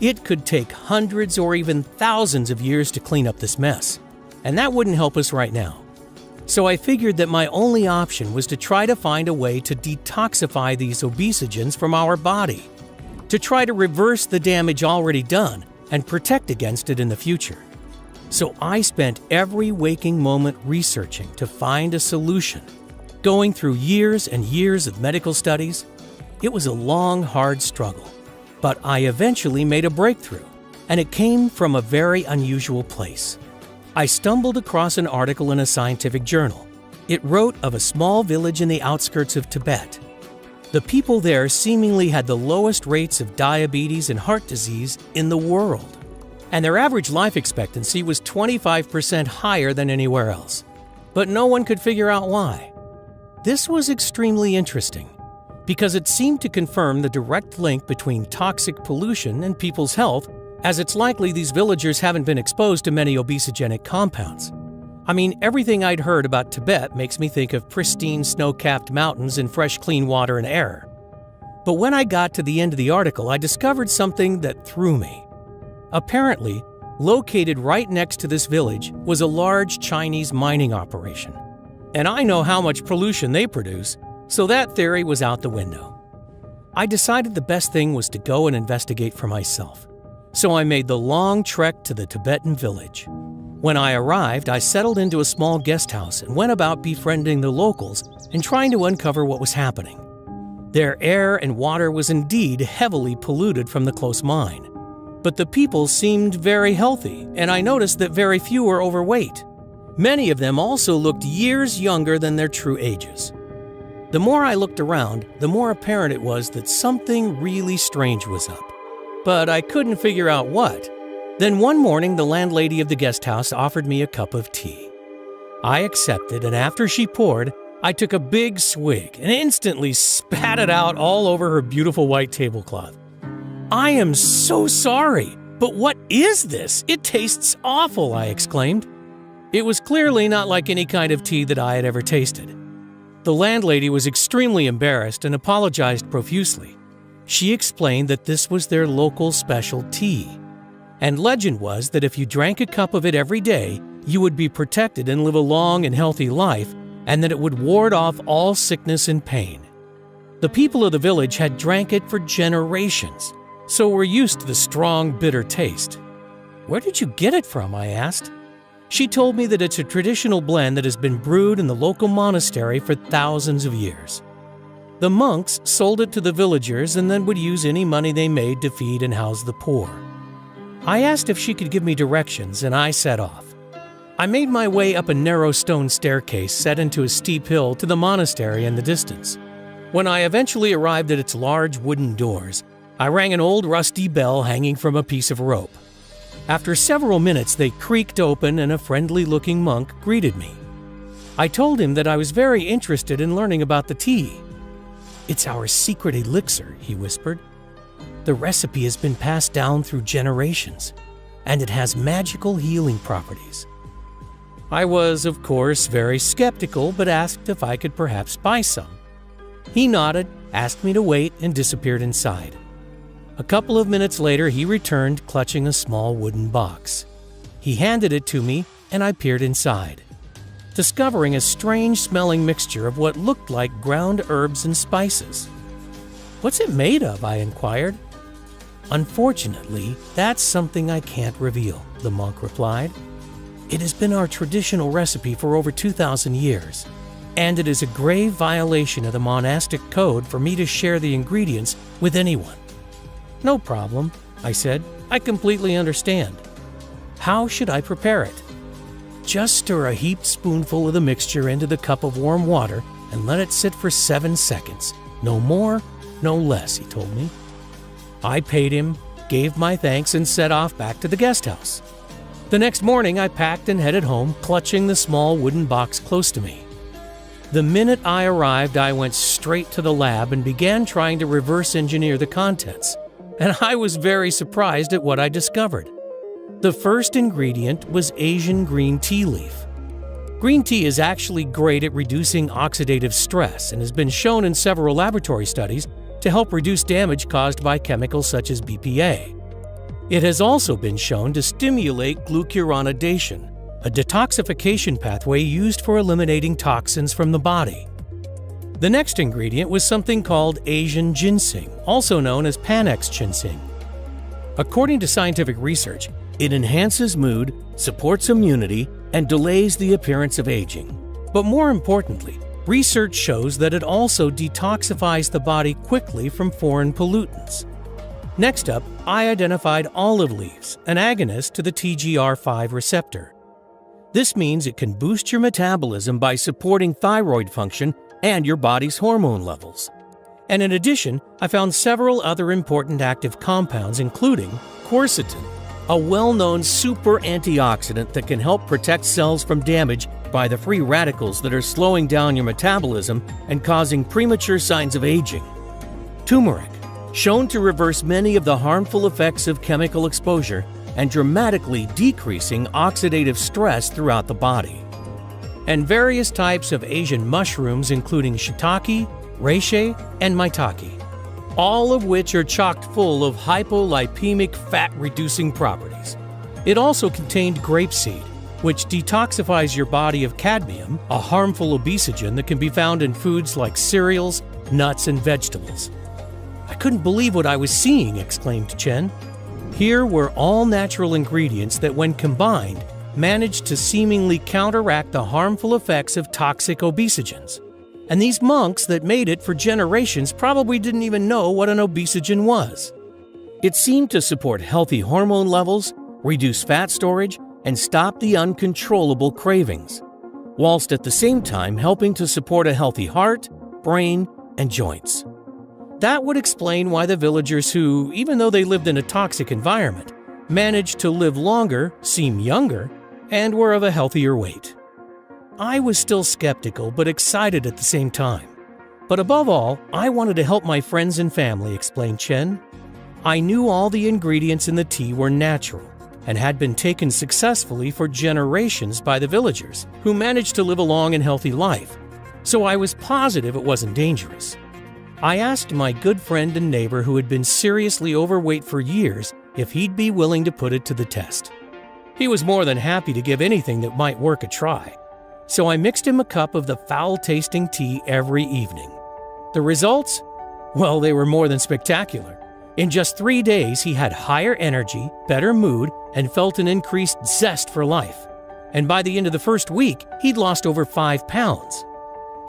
It could take hundreds or even thousands of years to clean up this mess, and that wouldn't help us right now. So I figured that my only option was to try to find a way to detoxify these obesogens from our body, to try to reverse the damage already done and protect against it in the future. So I spent every waking moment researching to find a solution. Going through years and years of medical studies, it was a long, hard struggle. But I eventually made a breakthrough, and it came from a very unusual place. I stumbled across an article in a scientific journal. It wrote of a small village in the outskirts of Tibet. The people there seemingly had the lowest rates of diabetes and heart disease in the world, and their average life expectancy was 25% higher than anywhere else. But no one could figure out why. This was extremely interesting, because it seemed to confirm the direct link between toxic pollution and people's health, as it's likely these villagers haven't been exposed to many obesogenic compounds. I mean, everything I'd heard about Tibet makes me think of pristine snow-capped mountains and fresh, clean water and air. But when I got to the end of the article, I discovered something that threw me. Apparently, located right next to this village was a large Chinese mining operation. And I know how much pollution they produce, so that theory was out the window. I decided the best thing was to go and investigate for myself. So I made the long trek to the Tibetan village. When I arrived, I settled into a small guest house and went about befriending the locals and trying to uncover what was happening. Their air and water was indeed heavily polluted from the close mine. But the people seemed very healthy, and I noticed that very few were overweight. Many of them also looked years younger than their true ages. The more I looked around, the more apparent it was that something really strange was up. But I couldn't figure out what. Then one morning, the landlady of the guest house offered me a cup of tea. I accepted, and after she poured, I took a big swig and instantly spat it out all over her beautiful white tablecloth. "I am so sorry, but what is this? It tastes awful," I exclaimed. It was clearly not like any kind of tea that I had ever tasted. The landlady was extremely embarrassed and apologized profusely. She explained that this was their local special tea, and legend was that if you drank a cup of it every day, you would be protected and live a long and healthy life, and that it would ward off all sickness and pain. The people of the village had drank it for generations, so were used to the strong, bitter taste. "Where did you get it from?" I asked. She told me that it's a traditional blend that has been brewed in the local monastery for thousands of years. The monks sold it to the villagers and then would use any money they made to feed and house the poor. I asked if she could give me directions, and I set off. I made my way up a narrow stone staircase set into a steep hill to the monastery in the distance. When I eventually arrived at its large wooden doors, I rang an old rusty bell hanging from a piece of rope. After several minutes, they creaked open and a friendly-looking monk greeted me. I told him that I was very interested in learning about the tea. "It's our secret elixir," he whispered. "The recipe has been passed down through generations, and it has magical healing properties." I was, of course, very skeptical, but asked if I could perhaps buy some. He nodded, asked me to wait, and disappeared inside. A couple of minutes later, he returned, clutching a small wooden box. He handed it to me, and I peered inside, discovering a strange-smelling mixture of what looked like ground herbs and spices. "What's it made of?" I inquired. "Unfortunately, that's something I can't reveal," the monk replied. "It has been our traditional recipe for over 2,000 years, and it is a grave violation of the monastic code for me to share the ingredients with anyone." "No problem," I said. "I completely understand. How should I prepare it?" "Just stir a heaped spoonful of the mixture into the cup of warm water and let it sit for 7 seconds. No more, no less," he told me. I paid him, gave my thanks, and set off back to the guest house. The next morning, I packed and headed home, clutching the small wooden box close to me. The minute I arrived, I went straight to the lab and began trying to reverse engineer the contents, and I was very surprised at what I discovered. The first ingredient was Asian green tea leaf. Green tea is actually great at reducing oxidative stress and has been shown in several laboratory studies to help reduce damage caused by chemicals such as BPA. It has also been shown to stimulate glucuronidation, a detoxification pathway used for eliminating toxins from the body. The next ingredient was something called Asian ginseng, also known as Panax ginseng. According to scientific research, it enhances mood, supports immunity, and delays the appearance of aging. But more importantly, research shows that it also detoxifies the body quickly from foreign pollutants. Next up, I identified olive leaves, an agonist to the TGR5 receptor. This means it can boost your metabolism by supporting thyroid function and your body's hormone levels. And in addition, I found several other important active compounds, including quercetin, a well-known super antioxidant that can help protect cells from damage by the free radicals that are slowing down your metabolism and causing premature signs of aging. Turmeric, shown to reverse many of the harmful effects of chemical exposure and dramatically decreasing oxidative stress throughout the body. And various types of Asian mushrooms, including shiitake, reishi, and maitake, all of which are chock full of hypolipemic fat-reducing properties. It also contained grapeseed, which detoxifies your body of cadmium, a harmful obesogen that can be found in foods like cereals, nuts, and vegetables. "I couldn't believe what I was seeing," exclaimed Chen. Here were all natural ingredients that, when combined, managed to seemingly counteract the harmful effects of toxic obesogens. And these monks that made it for generations probably didn't even know what an obesogen was. It seemed to support healthy hormone levels, reduce fat storage, and stop the uncontrollable cravings, whilst at the same time helping to support a healthy heart, brain, and joints. That would explain why the villagers who, even though they lived in a toxic environment, managed to live longer, seem younger, and were of a healthier weight. I was still skeptical but excited at the same time. But above all, I wanted to help my friends and family, explained Chen. I knew all the ingredients in the tea were natural, and had been taken successfully for generations by the villagers, who managed to live a long and healthy life, so I was positive it wasn't dangerous. I asked my good friend and neighbor who had been seriously overweight for years if he'd be willing to put it to the test. He was more than happy to give anything that might work a try, so I mixed him a cup of the foul-tasting tea every evening. The results? Well, they were more than spectacular. In just 3 days, he had higher energy, better mood, and felt an increased zest for life. And by the end of the first week, he'd lost over 5 pounds.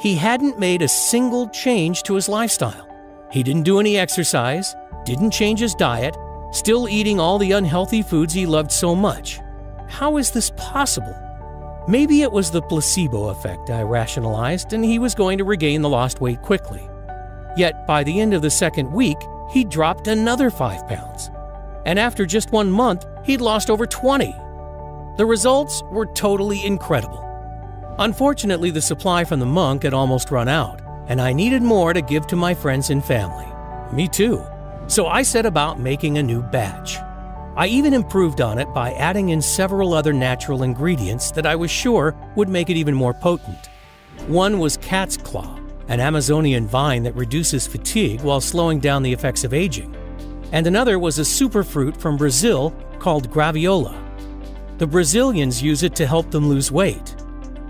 He hadn't made a single change to his lifestyle. He didn't do any exercise, didn't change his diet, still eating all the unhealthy foods he loved so much. How is this possible? Maybe it was the placebo effect, I rationalized, and he was going to regain the lost weight quickly. Yet by the end of the second week, he dropped another 5 pounds. And after just 1 month, he'd lost over 20. The results were totally incredible. Unfortunately, the supply from the monk had almost run out, and I needed more to give to my friends and family. Me too. So I set about making a new batch. I even improved on it by adding in several other natural ingredients that I was sure would make it even more potent. One was cat's claw, an Amazonian vine that reduces fatigue while slowing down the effects of aging. And another was a superfruit from Brazil called graviola. The Brazilians use it to help them lose weight.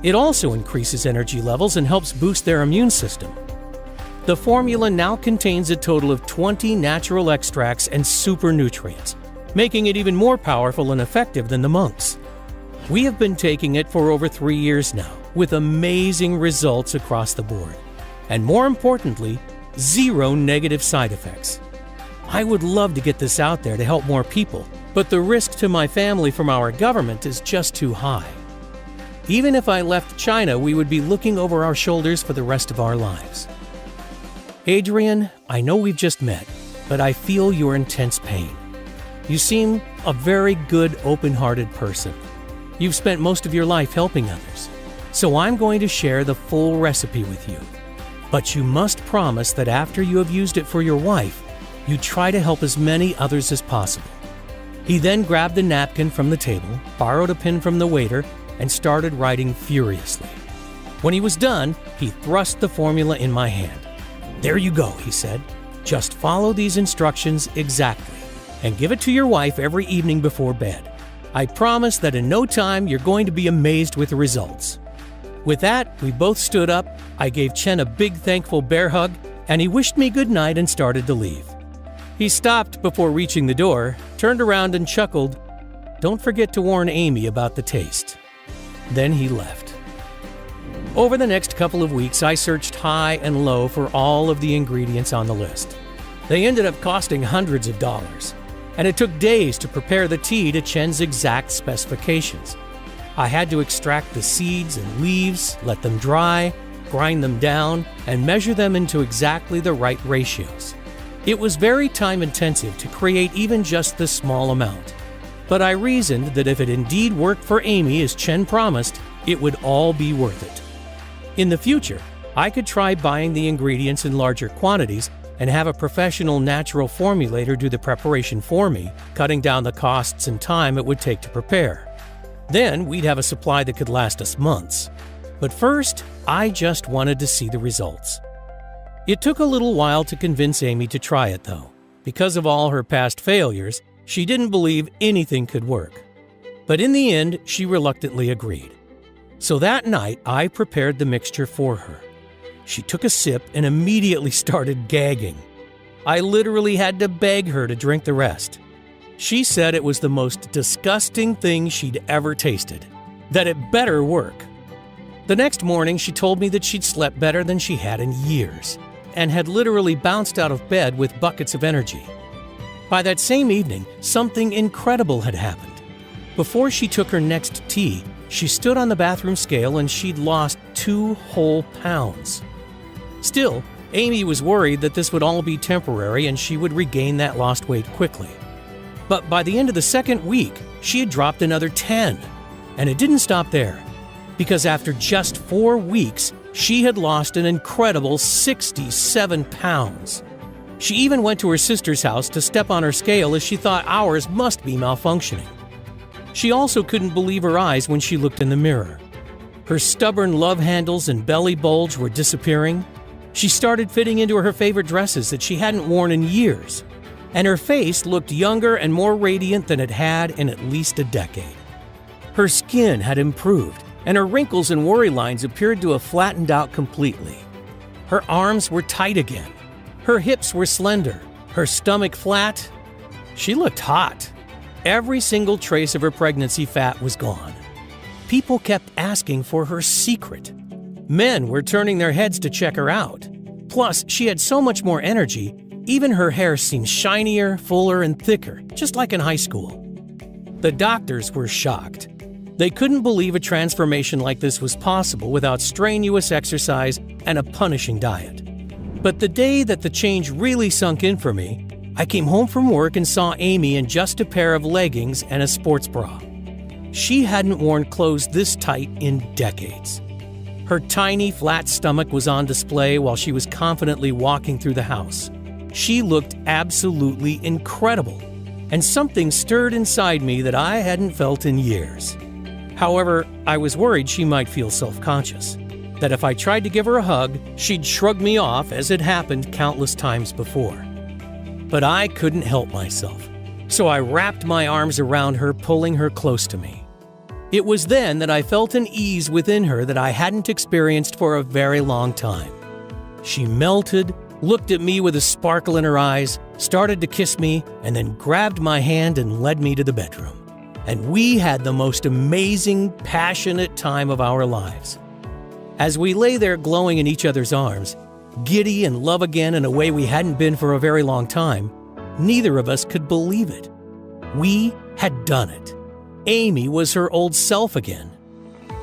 It also increases energy levels and helps boost their immune system. The formula now contains a total of 20 natural extracts and super nutrients, making it even more powerful and effective than the monks. We have been taking it for over 3 years now, with amazing results across the board. And more importantly, 0 negative side effects. I would love to get this out there to help more people, but the risk to my family from our government is just too high. Even if I left China, we would be looking over our shoulders for the rest of our lives. Adrian, I know we've just met, but I feel your intense pain. You seem a very good, open-hearted person. You've spent most of your life helping others, so I'm going to share the full recipe with you. But you must promise that after you have used it for your wife, you try to help as many others as possible. He then grabbed a napkin from the table, borrowed a pen from the waiter, and started writing furiously. When he was done, he thrust the formula in my hand. "There you go," he said. "Just follow these instructions exactly, and give it to your wife every evening before bed. I promise that in no time you're going to be amazed with the results." With that, we both stood up, I gave Chen a big thankful bear hug, and he wished me good night and started to leave. He stopped before reaching the door, turned around and chuckled, "Don't forget to warn Amy about the taste." Then he left. Over the next couple of weeks, I searched high and low for all of the ingredients on the list. They ended up costing hundreds of dollars, and it took days to prepare the tea to Chen's exact specifications. I had to extract the seeds and leaves, let them dry, grind them down, and measure them into exactly the right ratios. It was very time-intensive to create even just this small amount. But I reasoned that if it indeed worked for Amy as Chen promised, it would all be worth it. In the future, I could try buying the ingredients in larger quantities and have a professional natural formulator do the preparation for me, cutting down the costs and time it would take to prepare. Then we'd have a supply that could last us months. But first, I just wanted to see the results. It took a little while to convince Amy to try it, though. Because of all her past failures, she didn't believe anything could work. But in the end, she reluctantly agreed. So that night, I prepared the mixture for her. She took a sip and immediately started gagging. I literally had to beg her to drink the rest. She said it was the most disgusting thing she'd ever tasted, that it better work. The next morning, she told me that she'd slept better than she had in years, and had literally bounced out of bed with buckets of energy. By that same evening, something incredible had happened. Before she took her next tea, she stood on the bathroom scale and she'd lost 2 whole pounds. Still, Amy was worried that this would all be temporary and she would regain that lost weight quickly. But by the end of the second week, she had dropped another 10. And it didn't stop there, because after just 4 weeks, she had lost an incredible 67 pounds. She even went to her sister's house to step on her scale as she thought ours must be malfunctioning. She also couldn't believe her eyes when she looked in the mirror. Her stubborn love handles and belly bulge were disappearing. She started fitting into her favorite dresses that she hadn't worn in years. And her face looked younger and more radiant than it had in at least a decade. Her skin had improved, and her wrinkles and worry lines appeared to have flattened out completely. Her arms were tight again. Her hips were slender, her stomach flat. She looked hot. Every single trace of her pregnancy fat was gone. People kept asking for her secret. Men were turning their heads to check her out. Plus, she had so much more energy, even her hair seemed shinier, fuller, and thicker, just like in high school. The doctors were shocked. They couldn't believe a transformation like this was possible without strenuous exercise and a punishing diet. But the day that the change really sunk in for me, I came home from work and saw Amy in just a pair of leggings and a sports bra. She hadn't worn clothes this tight in decades. Her tiny, flat stomach was on display while she was confidently walking through the house. She looked absolutely incredible, and something stirred inside me that I hadn't felt in years. However, I was worried she might feel self-conscious, that if I tried to give her a hug, she'd shrug me off as had happened countless times before. But I couldn't help myself, so I wrapped my arms around her, pulling her close to me. It was then that I felt an ease within her that I hadn't experienced for a very long time. She melted, looked at me with a sparkle in her eyes, started to kiss me, and then grabbed my hand and led me to the bedroom. And we had the most amazing, passionate time of our lives. As we lay there glowing in each other's arms, giddy and love again in a way we hadn't been for a very long time, neither of us could believe it. We had done it. Amy was her old self again.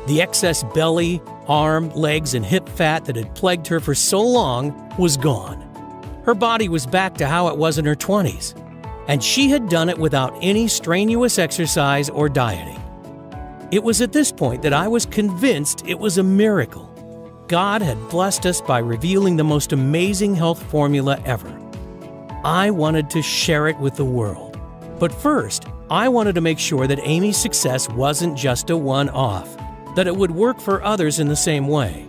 The excess belly, arm, legs, and hip fat that had plagued her for so long was gone. Her body was back to how it was in her 20s, and she had done it without any strenuous exercise or dieting. It was at this point that I was convinced it was a miracle. God had blessed us by revealing the most amazing health formula ever. I wanted to share it with the world. But first, I wanted to make sure that Amy's success wasn't just a one-off, that it would work for others in the same way.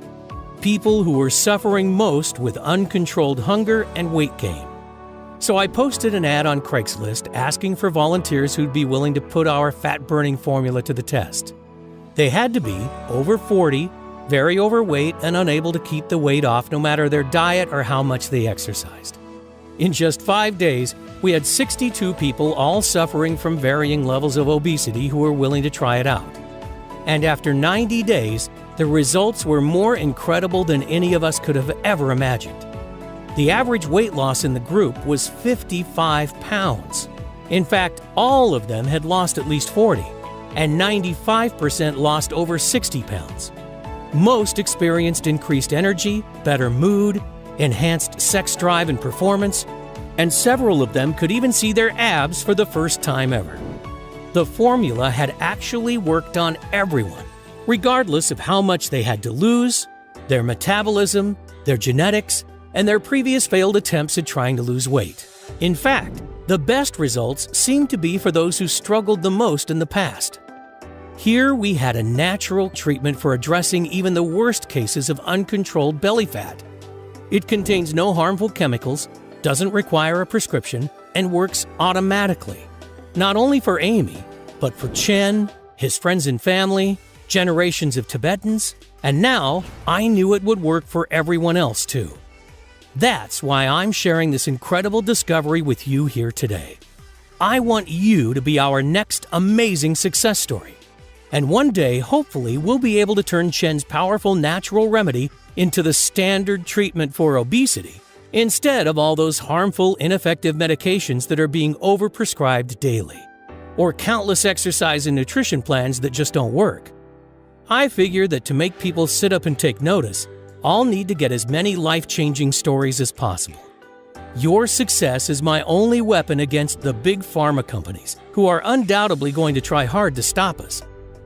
People who were suffering most with uncontrolled hunger and weight gain. So I posted an ad on Craigslist asking for volunteers who'd be willing to put our fat-burning formula to the test. They had to be over 40, very overweight, and unable to keep the weight off no matter their diet or how much they exercised. In just 5 days, we had 62 people all suffering from varying levels of obesity who were willing to try it out. And after 90 days, the results were more incredible than any of us could have ever imagined. The average weight loss in the group was 55 pounds. In fact, all of them had lost at least 40, and 95% lost over 60 pounds. Most experienced increased energy, better mood, enhanced sex drive and performance, and several of them could even see their abs for the first time ever. The formula had actually worked on everyone, regardless of how much they had to lose, their metabolism, their genetics, and their previous failed attempts at trying to lose weight. In fact, the best results seemed to be for those who struggled the most in the past. Here we had a natural treatment for addressing even the worst cases of uncontrolled belly fat. It contains no harmful chemicals, doesn't require a prescription, and works automatically. Not only for Amy, but for Chen, his friends and family, generations of Tibetans, and now I knew it would work for everyone else too. That's why I'm sharing this incredible discovery with you here today. I want you to be our next amazing success story. And one day, hopefully, we'll be able to turn Chen's powerful natural remedy into the standard treatment for obesity, instead of all those harmful, ineffective medications that are being overprescribed daily, or countless exercise and nutrition plans that just don't work. I figure that to make people sit up and take notice, I'll need to get as many life-changing stories as possible. Your success is my only weapon against the big pharma companies, who are undoubtedly going to try hard to stop us,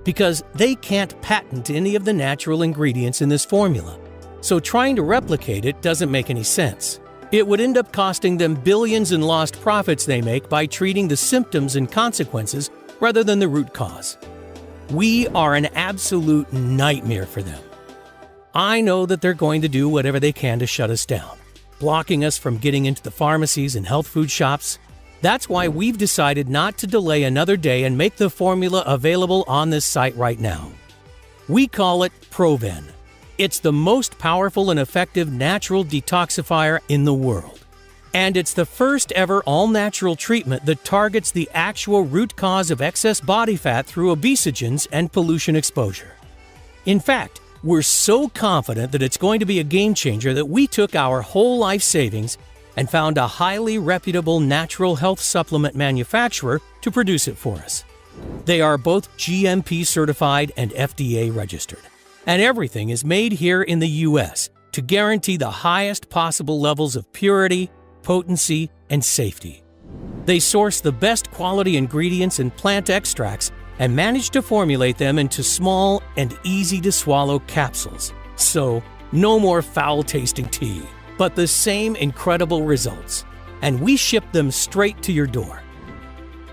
because they can't patent any of the natural ingredients in this formula. So trying to replicate it doesn't make any sense. It would end up costing them billions in lost profits they make by treating the symptoms and consequences rather than the root cause. We are an absolute nightmare for them. I know that they're going to do whatever they can to shut us down, blocking us from getting into the pharmacies and health food shops. That's why we've decided not to delay another day and make the formula available on this site right now. We call it Proven. It's the most powerful and effective natural detoxifier in the world. And it's the first ever all-natural treatment that targets the actual root cause of excess body fat through obesogens and pollution exposure. In fact, we're so confident that it's going to be a game changer that we took our whole life savings and found a highly reputable natural health supplement manufacturer to produce it for us. They are both GMP certified and FDA registered. And everything is made here in the U.S. to guarantee the highest possible levels of purity, potency, and safety. They source the best quality ingredients and plant extracts and manage to formulate them into small and easy-to-swallow capsules. So, no more foul-tasting tea, but the same incredible results. And we ship them straight to your door.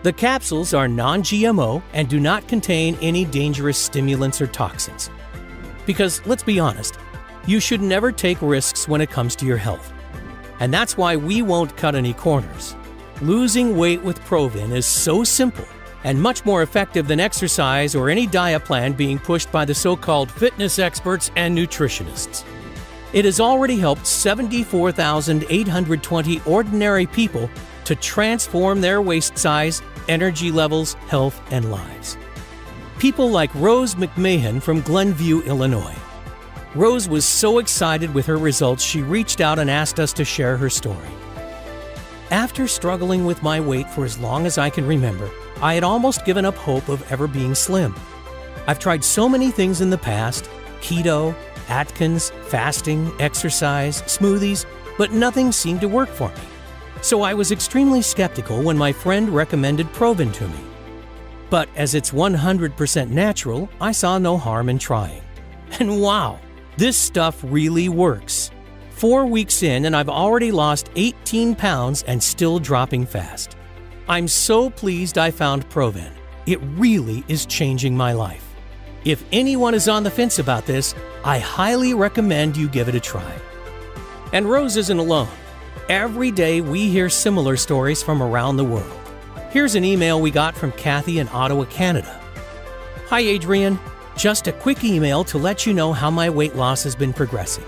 The capsules are non-GMO and do not contain any dangerous stimulants or toxins. Because, let's be honest, you should never take risks when it comes to your health. And that's why we won't cut any corners. Losing weight with Proven is so simple and much more effective than exercise or any diet plan being pushed by the so-called fitness experts and nutritionists. It has already helped 74,820 ordinary people to transform their waist size, energy levels, health, and lives. People like Rose McMahon from Glenview, Illinois. Rose was so excited with her results, she reached out and asked us to share her story. After struggling with my weight for as long as I can remember, I had almost given up hope of ever being slim. I've tried so many things in the past: keto, Atkins, fasting, exercise, smoothies, but nothing seemed to work for me. So I was extremely skeptical when my friend recommended Proven to me. But as it's 100% natural, I saw no harm in trying. And wow, this stuff really works. 4 weeks in and I've already lost 18 pounds and still dropping fast. I'm so pleased I found Proven. It really is changing my life. If anyone is on the fence about this, I highly recommend you give it a try. And Rose isn't alone. Every day we hear similar stories from around the world. Here's an email we got from Kathy in Ottawa, Canada. Hi Adrian, just a quick email to let you know how my weight loss has been progressing.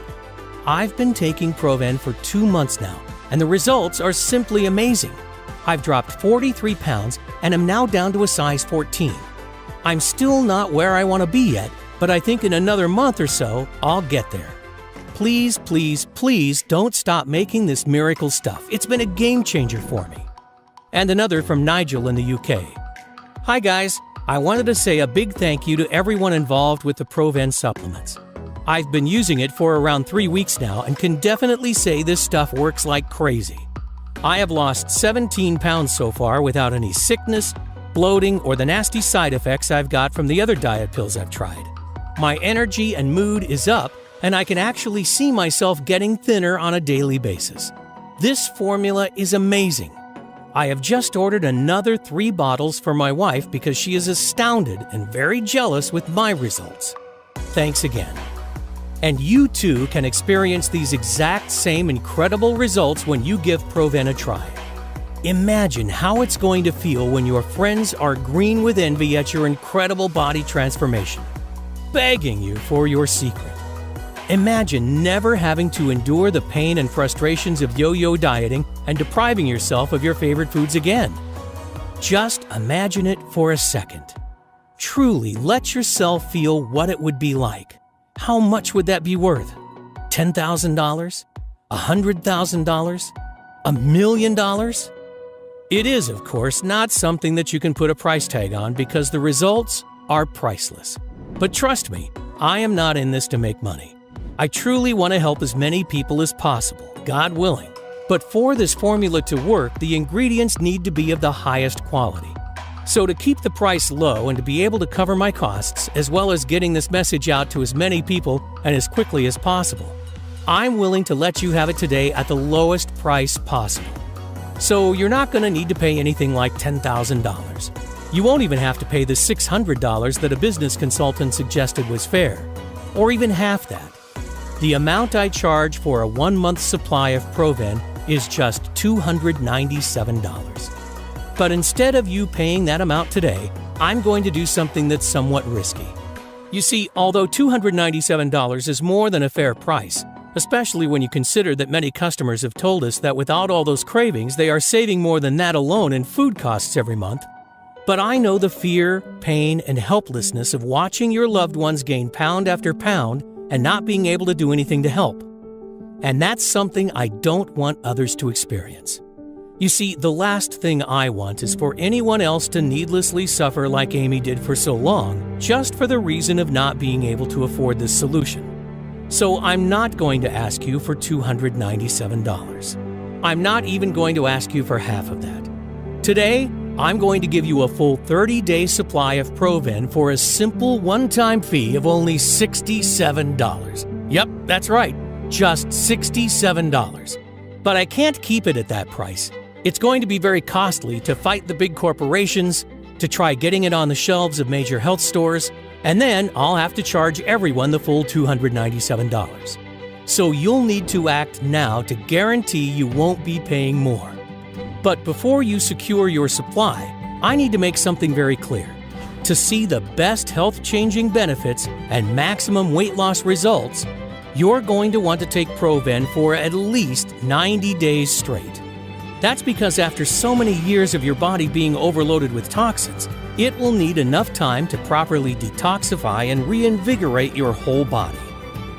I've been taking Proven for 2 months now, and the results are simply amazing. I've dropped 43 pounds and am now down to a size 14. I'm still not where I want to be yet, but I think in another month or so, I'll get there. Please, please, please don't stop making this miracle stuff. It's been a game changer for me. And another from Nigel in the UK. Hi guys, I wanted to say a big thank you to everyone involved with the Proven supplements. I've been using it for around 3 weeks now and can definitely say this stuff works like crazy. I have lost 17 pounds so far without any sickness, bloating, or the nasty side effects I've got from the other diet pills I've tried. My energy and mood is up, and I can actually see myself getting thinner on a daily basis. This formula is amazing. I have just ordered another 3 bottles for my wife because she is astounded and very jealous with my results. Thanks again. And you too can experience these exact same incredible results when you give Proven a try. Imagine how it's going to feel when your friends are green with envy at your incredible body transformation, begging you for your secret. Imagine never having to endure the pain and frustrations of yo-yo dieting and depriving yourself of your favorite foods again. Just imagine it for a second. Truly let yourself feel what it would be like. How much would that be worth? $10,000? $100,000? $1 million? It is, of course, not something that you can put a price tag on because the results are priceless. But trust me, I am not in this to make money. I truly want to help as many people as possible, God willing. But for this formula to work, the ingredients need to be of the highest quality. So to keep the price low and to be able to cover my costs, as well as getting this message out to as many people and as quickly as possible, I'm willing to let you have it today at the lowest price possible. So you're not going to need to pay anything like $10,000. You won't even have to pay the $600 that a business consultant suggested was fair, or even half that. The amount I charge for a 1-month supply of Proven is just $297. But instead of you paying that amount today, I'm going to do something that's somewhat risky. You see, although $297 is more than a fair price, especially when you consider that many customers have told us that without all those cravings, they are saving more than that alone in food costs every month. But I know the fear, pain, and helplessness of watching your loved ones gain pound after pound and not being able to do anything to help. And that's something I don't want others to experience. You see, the last thing I want is for anyone else to needlessly suffer like Amy did for so long, just for the reason of not being able to afford this solution. So I'm not going to ask you for $297. I'm not even going to ask you for half of that. Today, I'm going to give you a full 30-day supply of Proven for a simple one-time fee of only $67. Yep, that's right, just $67. But I can't keep it at that price. It's going to be very costly to fight the big corporations, to try getting it on the shelves of major health stores, and then I'll have to charge everyone the full $297. So you'll need to act now to guarantee you won't be paying more. But before you secure your supply, I need to make something very clear. To see the best health-changing benefits and maximum weight loss results, you're going to want to take Proven for at least 90 days straight. That's because after so many years of your body being overloaded with toxins, it will need enough time to properly detoxify and reinvigorate your whole body.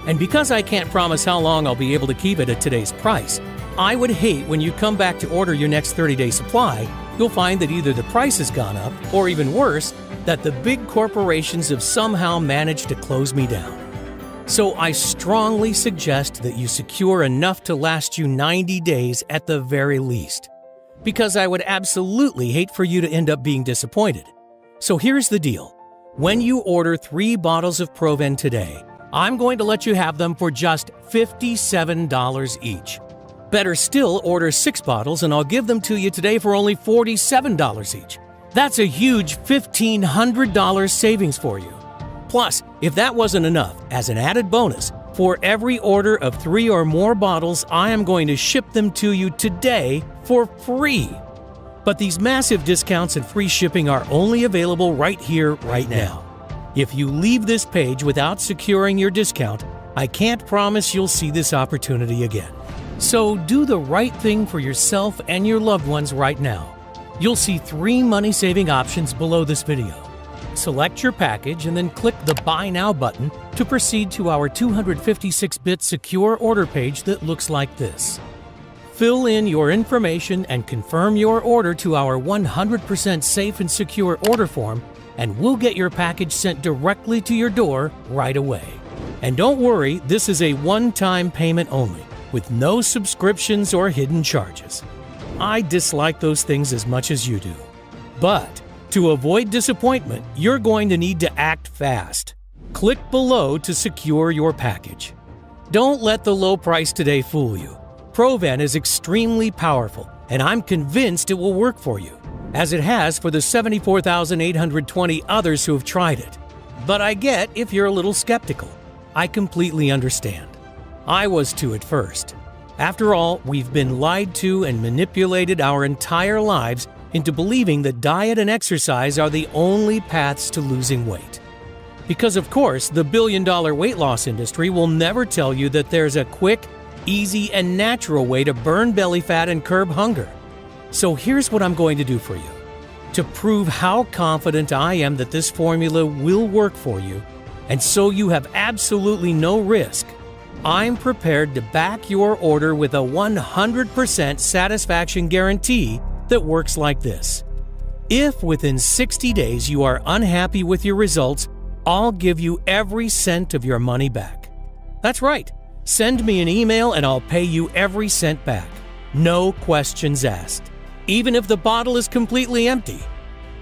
And because I can't promise how long I'll be able to keep it at today's price, I would hate when you come back to order your next 30-day supply, you'll find that either the price has gone up, or even worse, that the big corporations have somehow managed to close me down. So I strongly suggest that you secure enough to last you 90 days at the very least, because I would absolutely hate for you to end up being disappointed. So here's the deal. When you order 3 bottles of Proven today, I'm going to let you have them for just $57 each. Better still, order 6 bottles and I'll give them to you today for only $47 each. That's a huge $1,500 savings for you. Plus, if that wasn't enough, as an added bonus, for every order of 3 or more bottles, I am going to ship them to you today for free. But these massive discounts and free shipping are only available right here, right now. If you leave this page without securing your discount, I can't promise you'll see this opportunity again. So do the right thing for yourself and your loved ones right now. You'll see 3 money-saving options below this video. Select your package and then click the Buy Now button to proceed to our 256-bit secure order page that looks like this. Fill in your information and confirm your order to our 100% safe and secure order form, and we'll get your package sent directly to your door right away. And don't worry, this is a one-time payment only, with no subscriptions or hidden charges. I dislike those things as much as you do. But to avoid disappointment, you're going to need to act fast. Click below to secure your package. Don't let the low price today fool you. Proven is extremely powerful, and I'm convinced it will work for you, as it has for the 74,820 others who have tried it. But I get if you're a little skeptical. I completely understand. I was too at first. After all, we've been lied to and manipulated our entire lives into believing that diet and exercise are the only paths to losing weight. Because of course, the billion-dollar weight loss industry will never tell you that there's a quick, easy, and natural way to burn belly fat and curb hunger. So here's what I'm going to do for you. To prove how confident I am that this formula will work for you, and so you have absolutely no risk, I'm prepared to back your order with a 100% satisfaction guarantee that works like this. If within 60 days you are unhappy with your results, I'll give you every cent of your money back. That's right. Send me an email and I'll pay you every cent back. No questions asked. Even if the bottle is completely empty.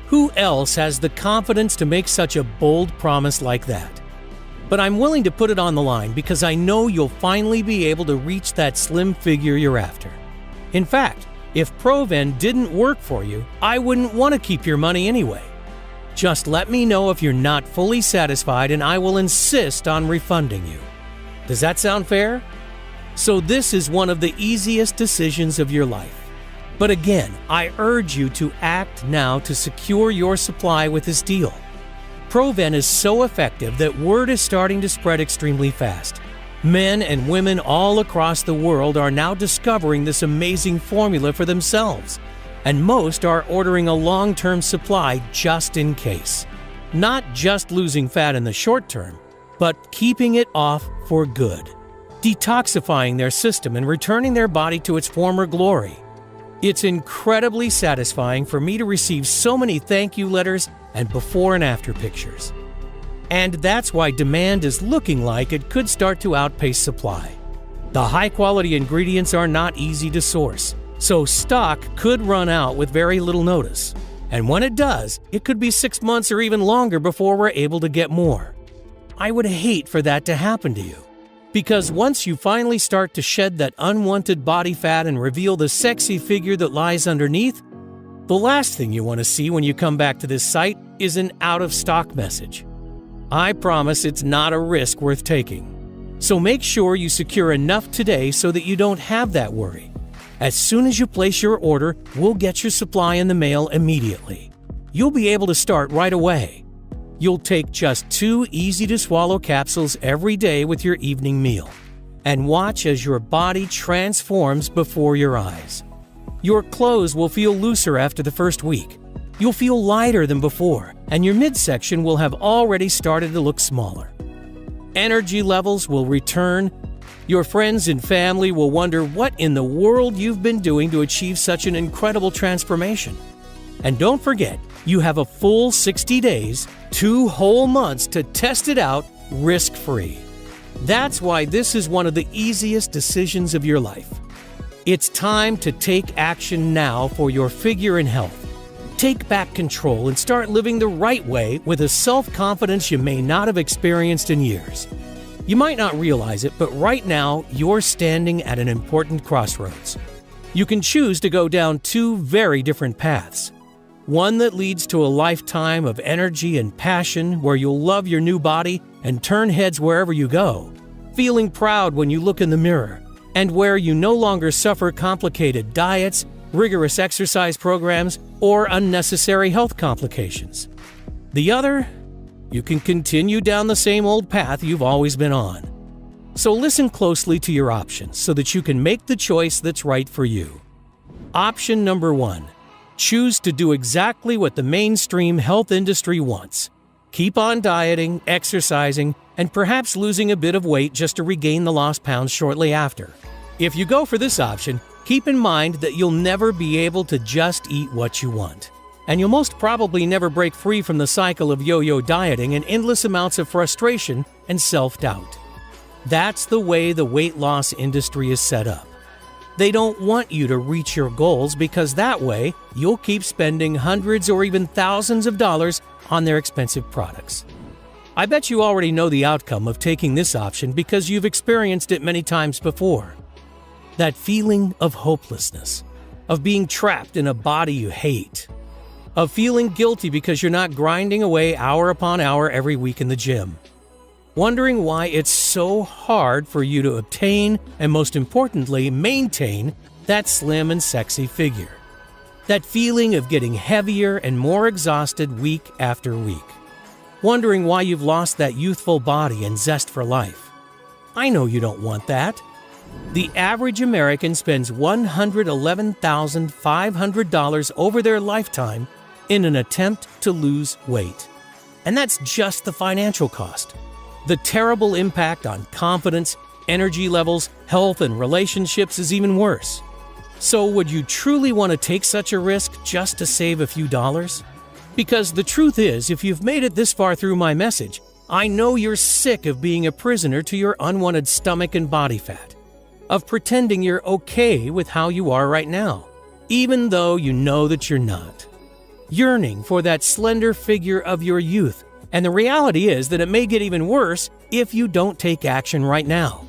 Who else has the confidence to make such a bold promise like that? But I'm willing to put it on the line because I know you'll finally be able to reach that slim figure you're after. In fact, if Proven didn't work for you, I wouldn't want to keep your money anyway. Just let me know if you're not fully satisfied and I will insist on refunding you. Does that sound fair? So this is one of the easiest decisions of your life. But again, I urge you to act now to secure your supply with this deal. Proven is so effective that word is starting to spread extremely fast. Men and women all across the world are now discovering this amazing formula for themselves, and most are ordering a long-term supply just in case. Not just losing fat in the short term, but keeping it off for good, detoxifying their system and returning their body to its former glory. It's incredibly satisfying for me to receive so many thank you letters and before and after pictures. And that's why demand is looking like it could start to outpace supply. The high-quality ingredients are not easy to source, so stock could run out with very little notice. And when it does, it could be 6 months or even longer before we're able to get more. I would hate for that to happen to you. Because once you finally start to shed that unwanted body fat and reveal the sexy figure that lies underneath, the last thing you want to see when you come back to this site is an out-of-stock message. I promise it's not a risk worth taking. So make sure you secure enough today so that you don't have that worry. As soon as you place your order, we'll get your supply in the mail immediately. You'll be able to start right away. You'll take just 2 easy-to-swallow capsules every day with your evening meal, and watch as your body transforms before your eyes. Your clothes will feel looser after the first week. You'll feel lighter than before, and your midsection will have already started to look smaller. Energy levels will return. Your friends and family will wonder what in the world you've been doing to achieve such an incredible transformation. And don't forget, you have a full 60 days, 2 whole months to test it out risk-free. That's why this is one of the easiest decisions of your life. It's time to take action now for your figure and health. Take back control and start living the right way with a self-confidence you may not have experienced in years. You might not realize it, but right now you're standing at an important crossroads. You can choose to go down 2 very different paths. One that leads to a lifetime of energy and passion where you'll love your new body and turn heads wherever you go, feeling proud when you look in the mirror, and where you no longer suffer complicated diets, rigorous exercise programs, or unnecessary health complications. The other, you can continue down the same old path you've always been on. So listen closely to your options so that you can make the choice that's right for you. Option number 1. Choose to do exactly what the mainstream health industry wants. Keep on dieting, exercising, and perhaps losing a bit of weight just to regain the lost pounds shortly after. If you go for this option, keep in mind that you'll never be able to just eat what you want. And you'll most probably never break free from the cycle of yo-yo dieting and endless amounts of frustration and self-doubt. That's the way the weight loss industry is set up. They don't want you to reach your goals because that way you'll keep spending hundreds or even thousands of dollars on their expensive products. I bet you already know the outcome of taking this option because you've experienced it many times before. That feeling of hopelessness, of being trapped in a body you hate, of feeling guilty because you're not grinding away hour upon hour every week in the gym, wondering why it's so hard for you to obtain and, most importantly, maintain that slim and sexy figure. That feeling of getting heavier and more exhausted week after week. Wondering why you've lost that youthful body and zest for life. I know you don't want that. The average American spends $111,500 over their lifetime in an attempt to lose weight. And that's just the financial cost. The terrible impact on confidence, energy levels, health, and relationships is even worse. So would you truly want to take such a risk just to save a few dollars? Because the truth is, if you've made it this far through my message, I know you're sick of being a prisoner to your unwanted stomach and body fat, of pretending you're okay with how you are right now, even though you know that you're not. Yearning for that slender figure of your youth, and the reality is that it may get even worse if you don't take action right now.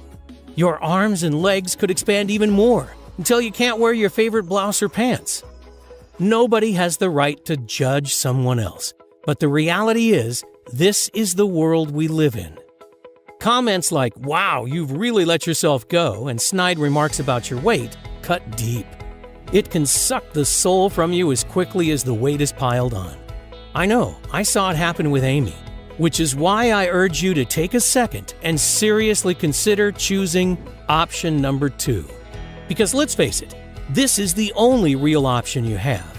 Your arms and legs could expand even more until you can't wear your favorite blouse or pants. Nobody has the right to judge someone else, But the reality is, this is the world we live in. Comments like, "Wow, you've really let yourself go," and snide remarks about your weight cut deep. It can suck the soul from you as quickly as the weight is piled on. I know, I saw it happen with Amy, which is why I urge you to take a second and seriously consider choosing option number 2. Because let's face it, this is the only real option you have.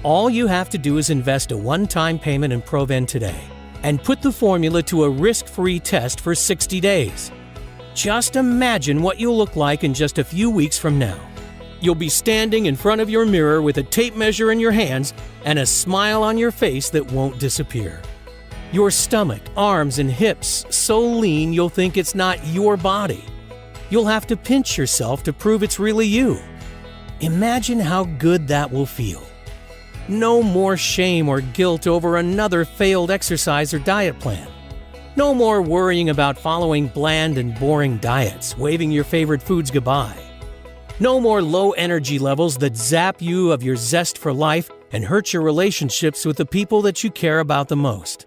All you have to do is invest a one-time payment in Proven today and put the formula to a risk-free test for 60 days. Just imagine what you'll look like in just a few weeks from now. You'll be standing in front of your mirror with a tape measure in your hands and a smile on your face that won't disappear. Your stomach, arms, and hips so lean you'll think it's not your body. You'll have to pinch yourself to prove it's really you. Imagine how good that will feel. No more shame or guilt over another failed exercise or diet plan. No more worrying about following bland and boring diets, waving your favorite foods goodbye. No more low energy levels that zap you of your zest for life and hurt your relationships with the people that you care about the most.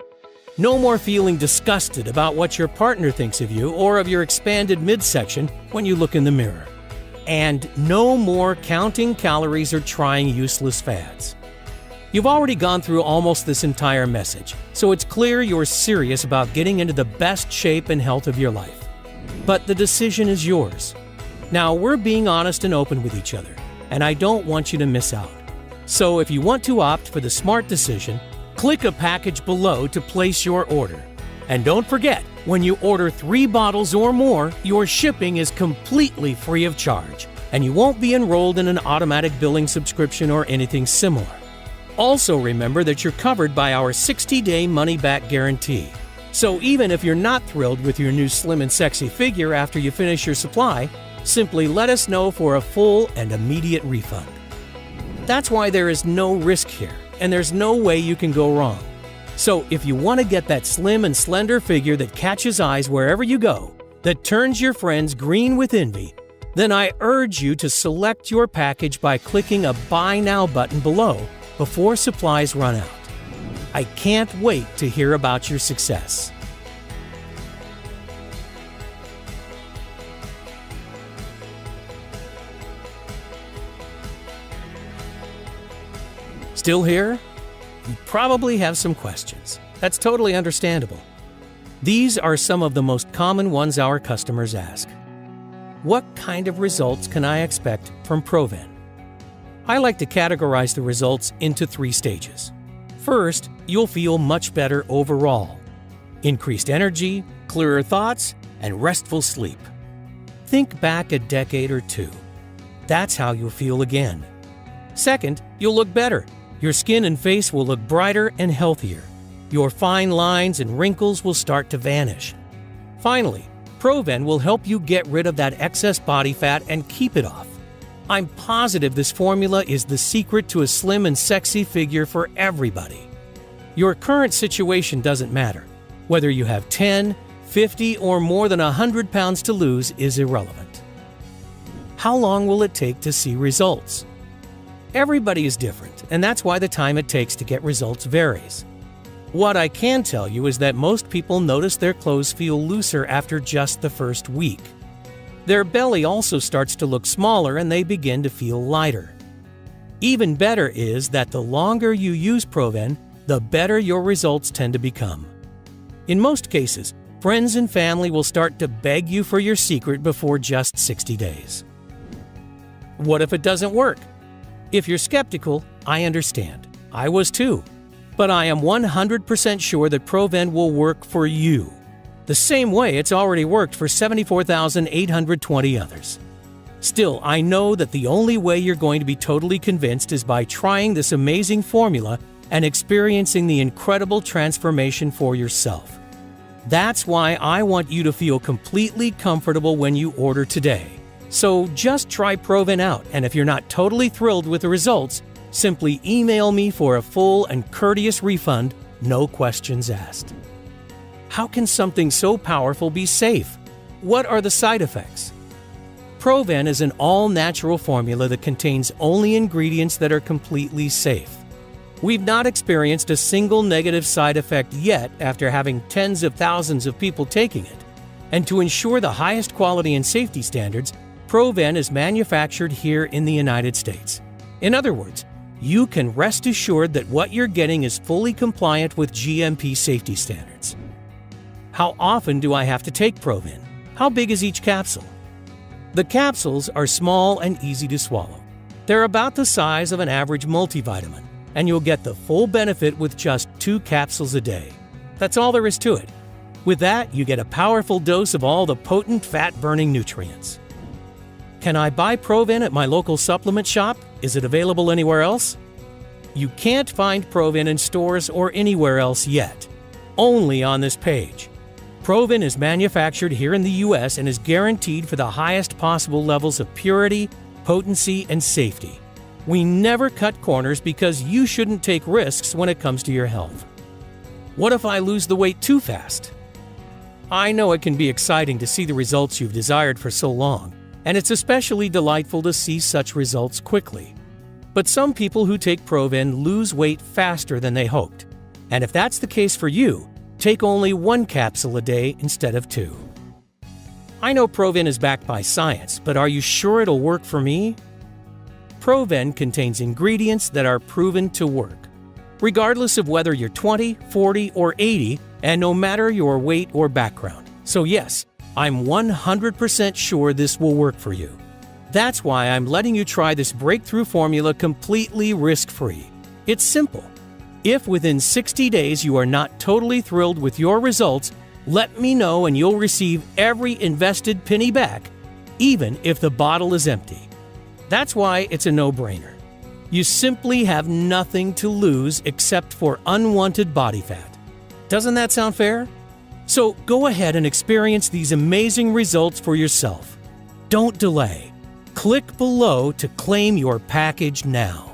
No more feeling disgusted about what your partner thinks of you or of your expanded midsection when you look in the mirror. And no more counting calories or trying useless fads. You've already gone through almost this entire message, so it's clear you're serious about getting into the best shape and health of your life. But the decision is yours. Now, we're being honest and open with each other, and I don't want you to miss out. So if you want to opt for the smart decision, click a package below to place your order. And don't forget, when you order 3 bottles or more, your shipping is completely free of charge, and you won't be enrolled in an automatic billing subscription or anything similar. Also remember that you're covered by our 60-day money-back guarantee. So even if you're not thrilled with your new slim and sexy figure after you finish your supply, simply let us know for a full and immediate refund. That's why there is no risk here, and there's no way you can go wrong. So if you want to get that slim and slender figure that catches eyes wherever you go, that turns your friends green with envy, then I urge you to select your package by clicking a Buy Now button below before supplies run out. I can't wait to hear about your success. Still here? You probably have some questions. That's totally understandable. These are some of the most common ones our customers ask. What kind of results can I expect from Proven? I like to categorize the results into 3 stages. First, you'll feel much better overall. Increased energy, clearer thoughts, and restful sleep. Think back a decade or 2. That's how you'll feel again. Second, you'll look better. Your skin and face will look brighter and healthier. Your fine lines and wrinkles will start to vanish. Finally, Proven will help you get rid of that excess body fat and keep it off. I'm positive this formula is the secret to a slim and sexy figure for everybody. Your current situation doesn't matter. Whether you have 10, 50, or more than 100 pounds to lose is irrelevant. How long will it take to see results? Everybody is different, and that's why the time it takes to get results varies. What I can tell you is that most people notice their clothes feel looser after just the first week. Their belly also starts to look smaller and they begin to feel lighter. Even better is that the longer you use Proven, the better your results tend to become. In most cases, friends and family will start to beg you for your secret before just 60 days. What if it doesn't work? If you're skeptical, I understand. I was too. But I am 100% sure that Proven will work for you, the same way it's already worked for 74,820 others. Still, I know that the only way you're going to be totally convinced is by trying this amazing formula and experiencing the incredible transformation for yourself. That's why I want you to feel completely comfortable when you order today. So just try Proven out, and if you're not totally thrilled with the results, simply email me for a full and courteous refund, no questions asked. How can something so powerful be safe? What are the side effects? Proven is an all-natural formula that contains only ingredients that are completely safe. We've not experienced a single negative side effect yet after having tens of thousands of people taking it. And to ensure the highest quality and safety standards, Proven is manufactured here in the United States. In other words, you can rest assured that what you're getting is fully compliant with GMP safety standards. How often do I have to take Proven? How big is each capsule? The capsules are small and easy to swallow. They're about the size of an average multivitamin, and you'll get the full benefit with just 2 capsules a day. That's all there is to it. With that, you get a powerful dose of all the potent fat-burning nutrients. Can I buy Proven at my local supplement shop? Is it available anywhere else? You can't find Proven in stores or anywhere else yet. Only on this page. Proven is manufactured here in the U.S. and is guaranteed for the highest possible levels of purity, potency, and safety. We never cut corners because you shouldn't take risks when it comes to your health. What if I lose the weight too fast? I know it can be exciting to see the results you've desired for so long, and it's especially delightful to see such results quickly. But some people who take Proven lose weight faster than they hoped. And if that's the case for you, take only 1 capsule a day instead of 2. I know Proven is backed by science, but are you sure it'll work for me? Proven contains ingredients that are proven to work, regardless of whether you're 20, 40, or 80, and no matter your weight or background. So yes, I'm 100% sure this will work for you. That's why I'm letting you try this breakthrough formula completely risk-free. It's simple. If within 60 days you are not totally thrilled with your results, let me know and you'll receive every invested penny back, even if the bottle is empty. That's why it's a no-brainer. You simply have nothing to lose except for unwanted body fat. Doesn't that sound fair? So go ahead and experience these amazing results for yourself. Don't delay. Click below to claim your package now.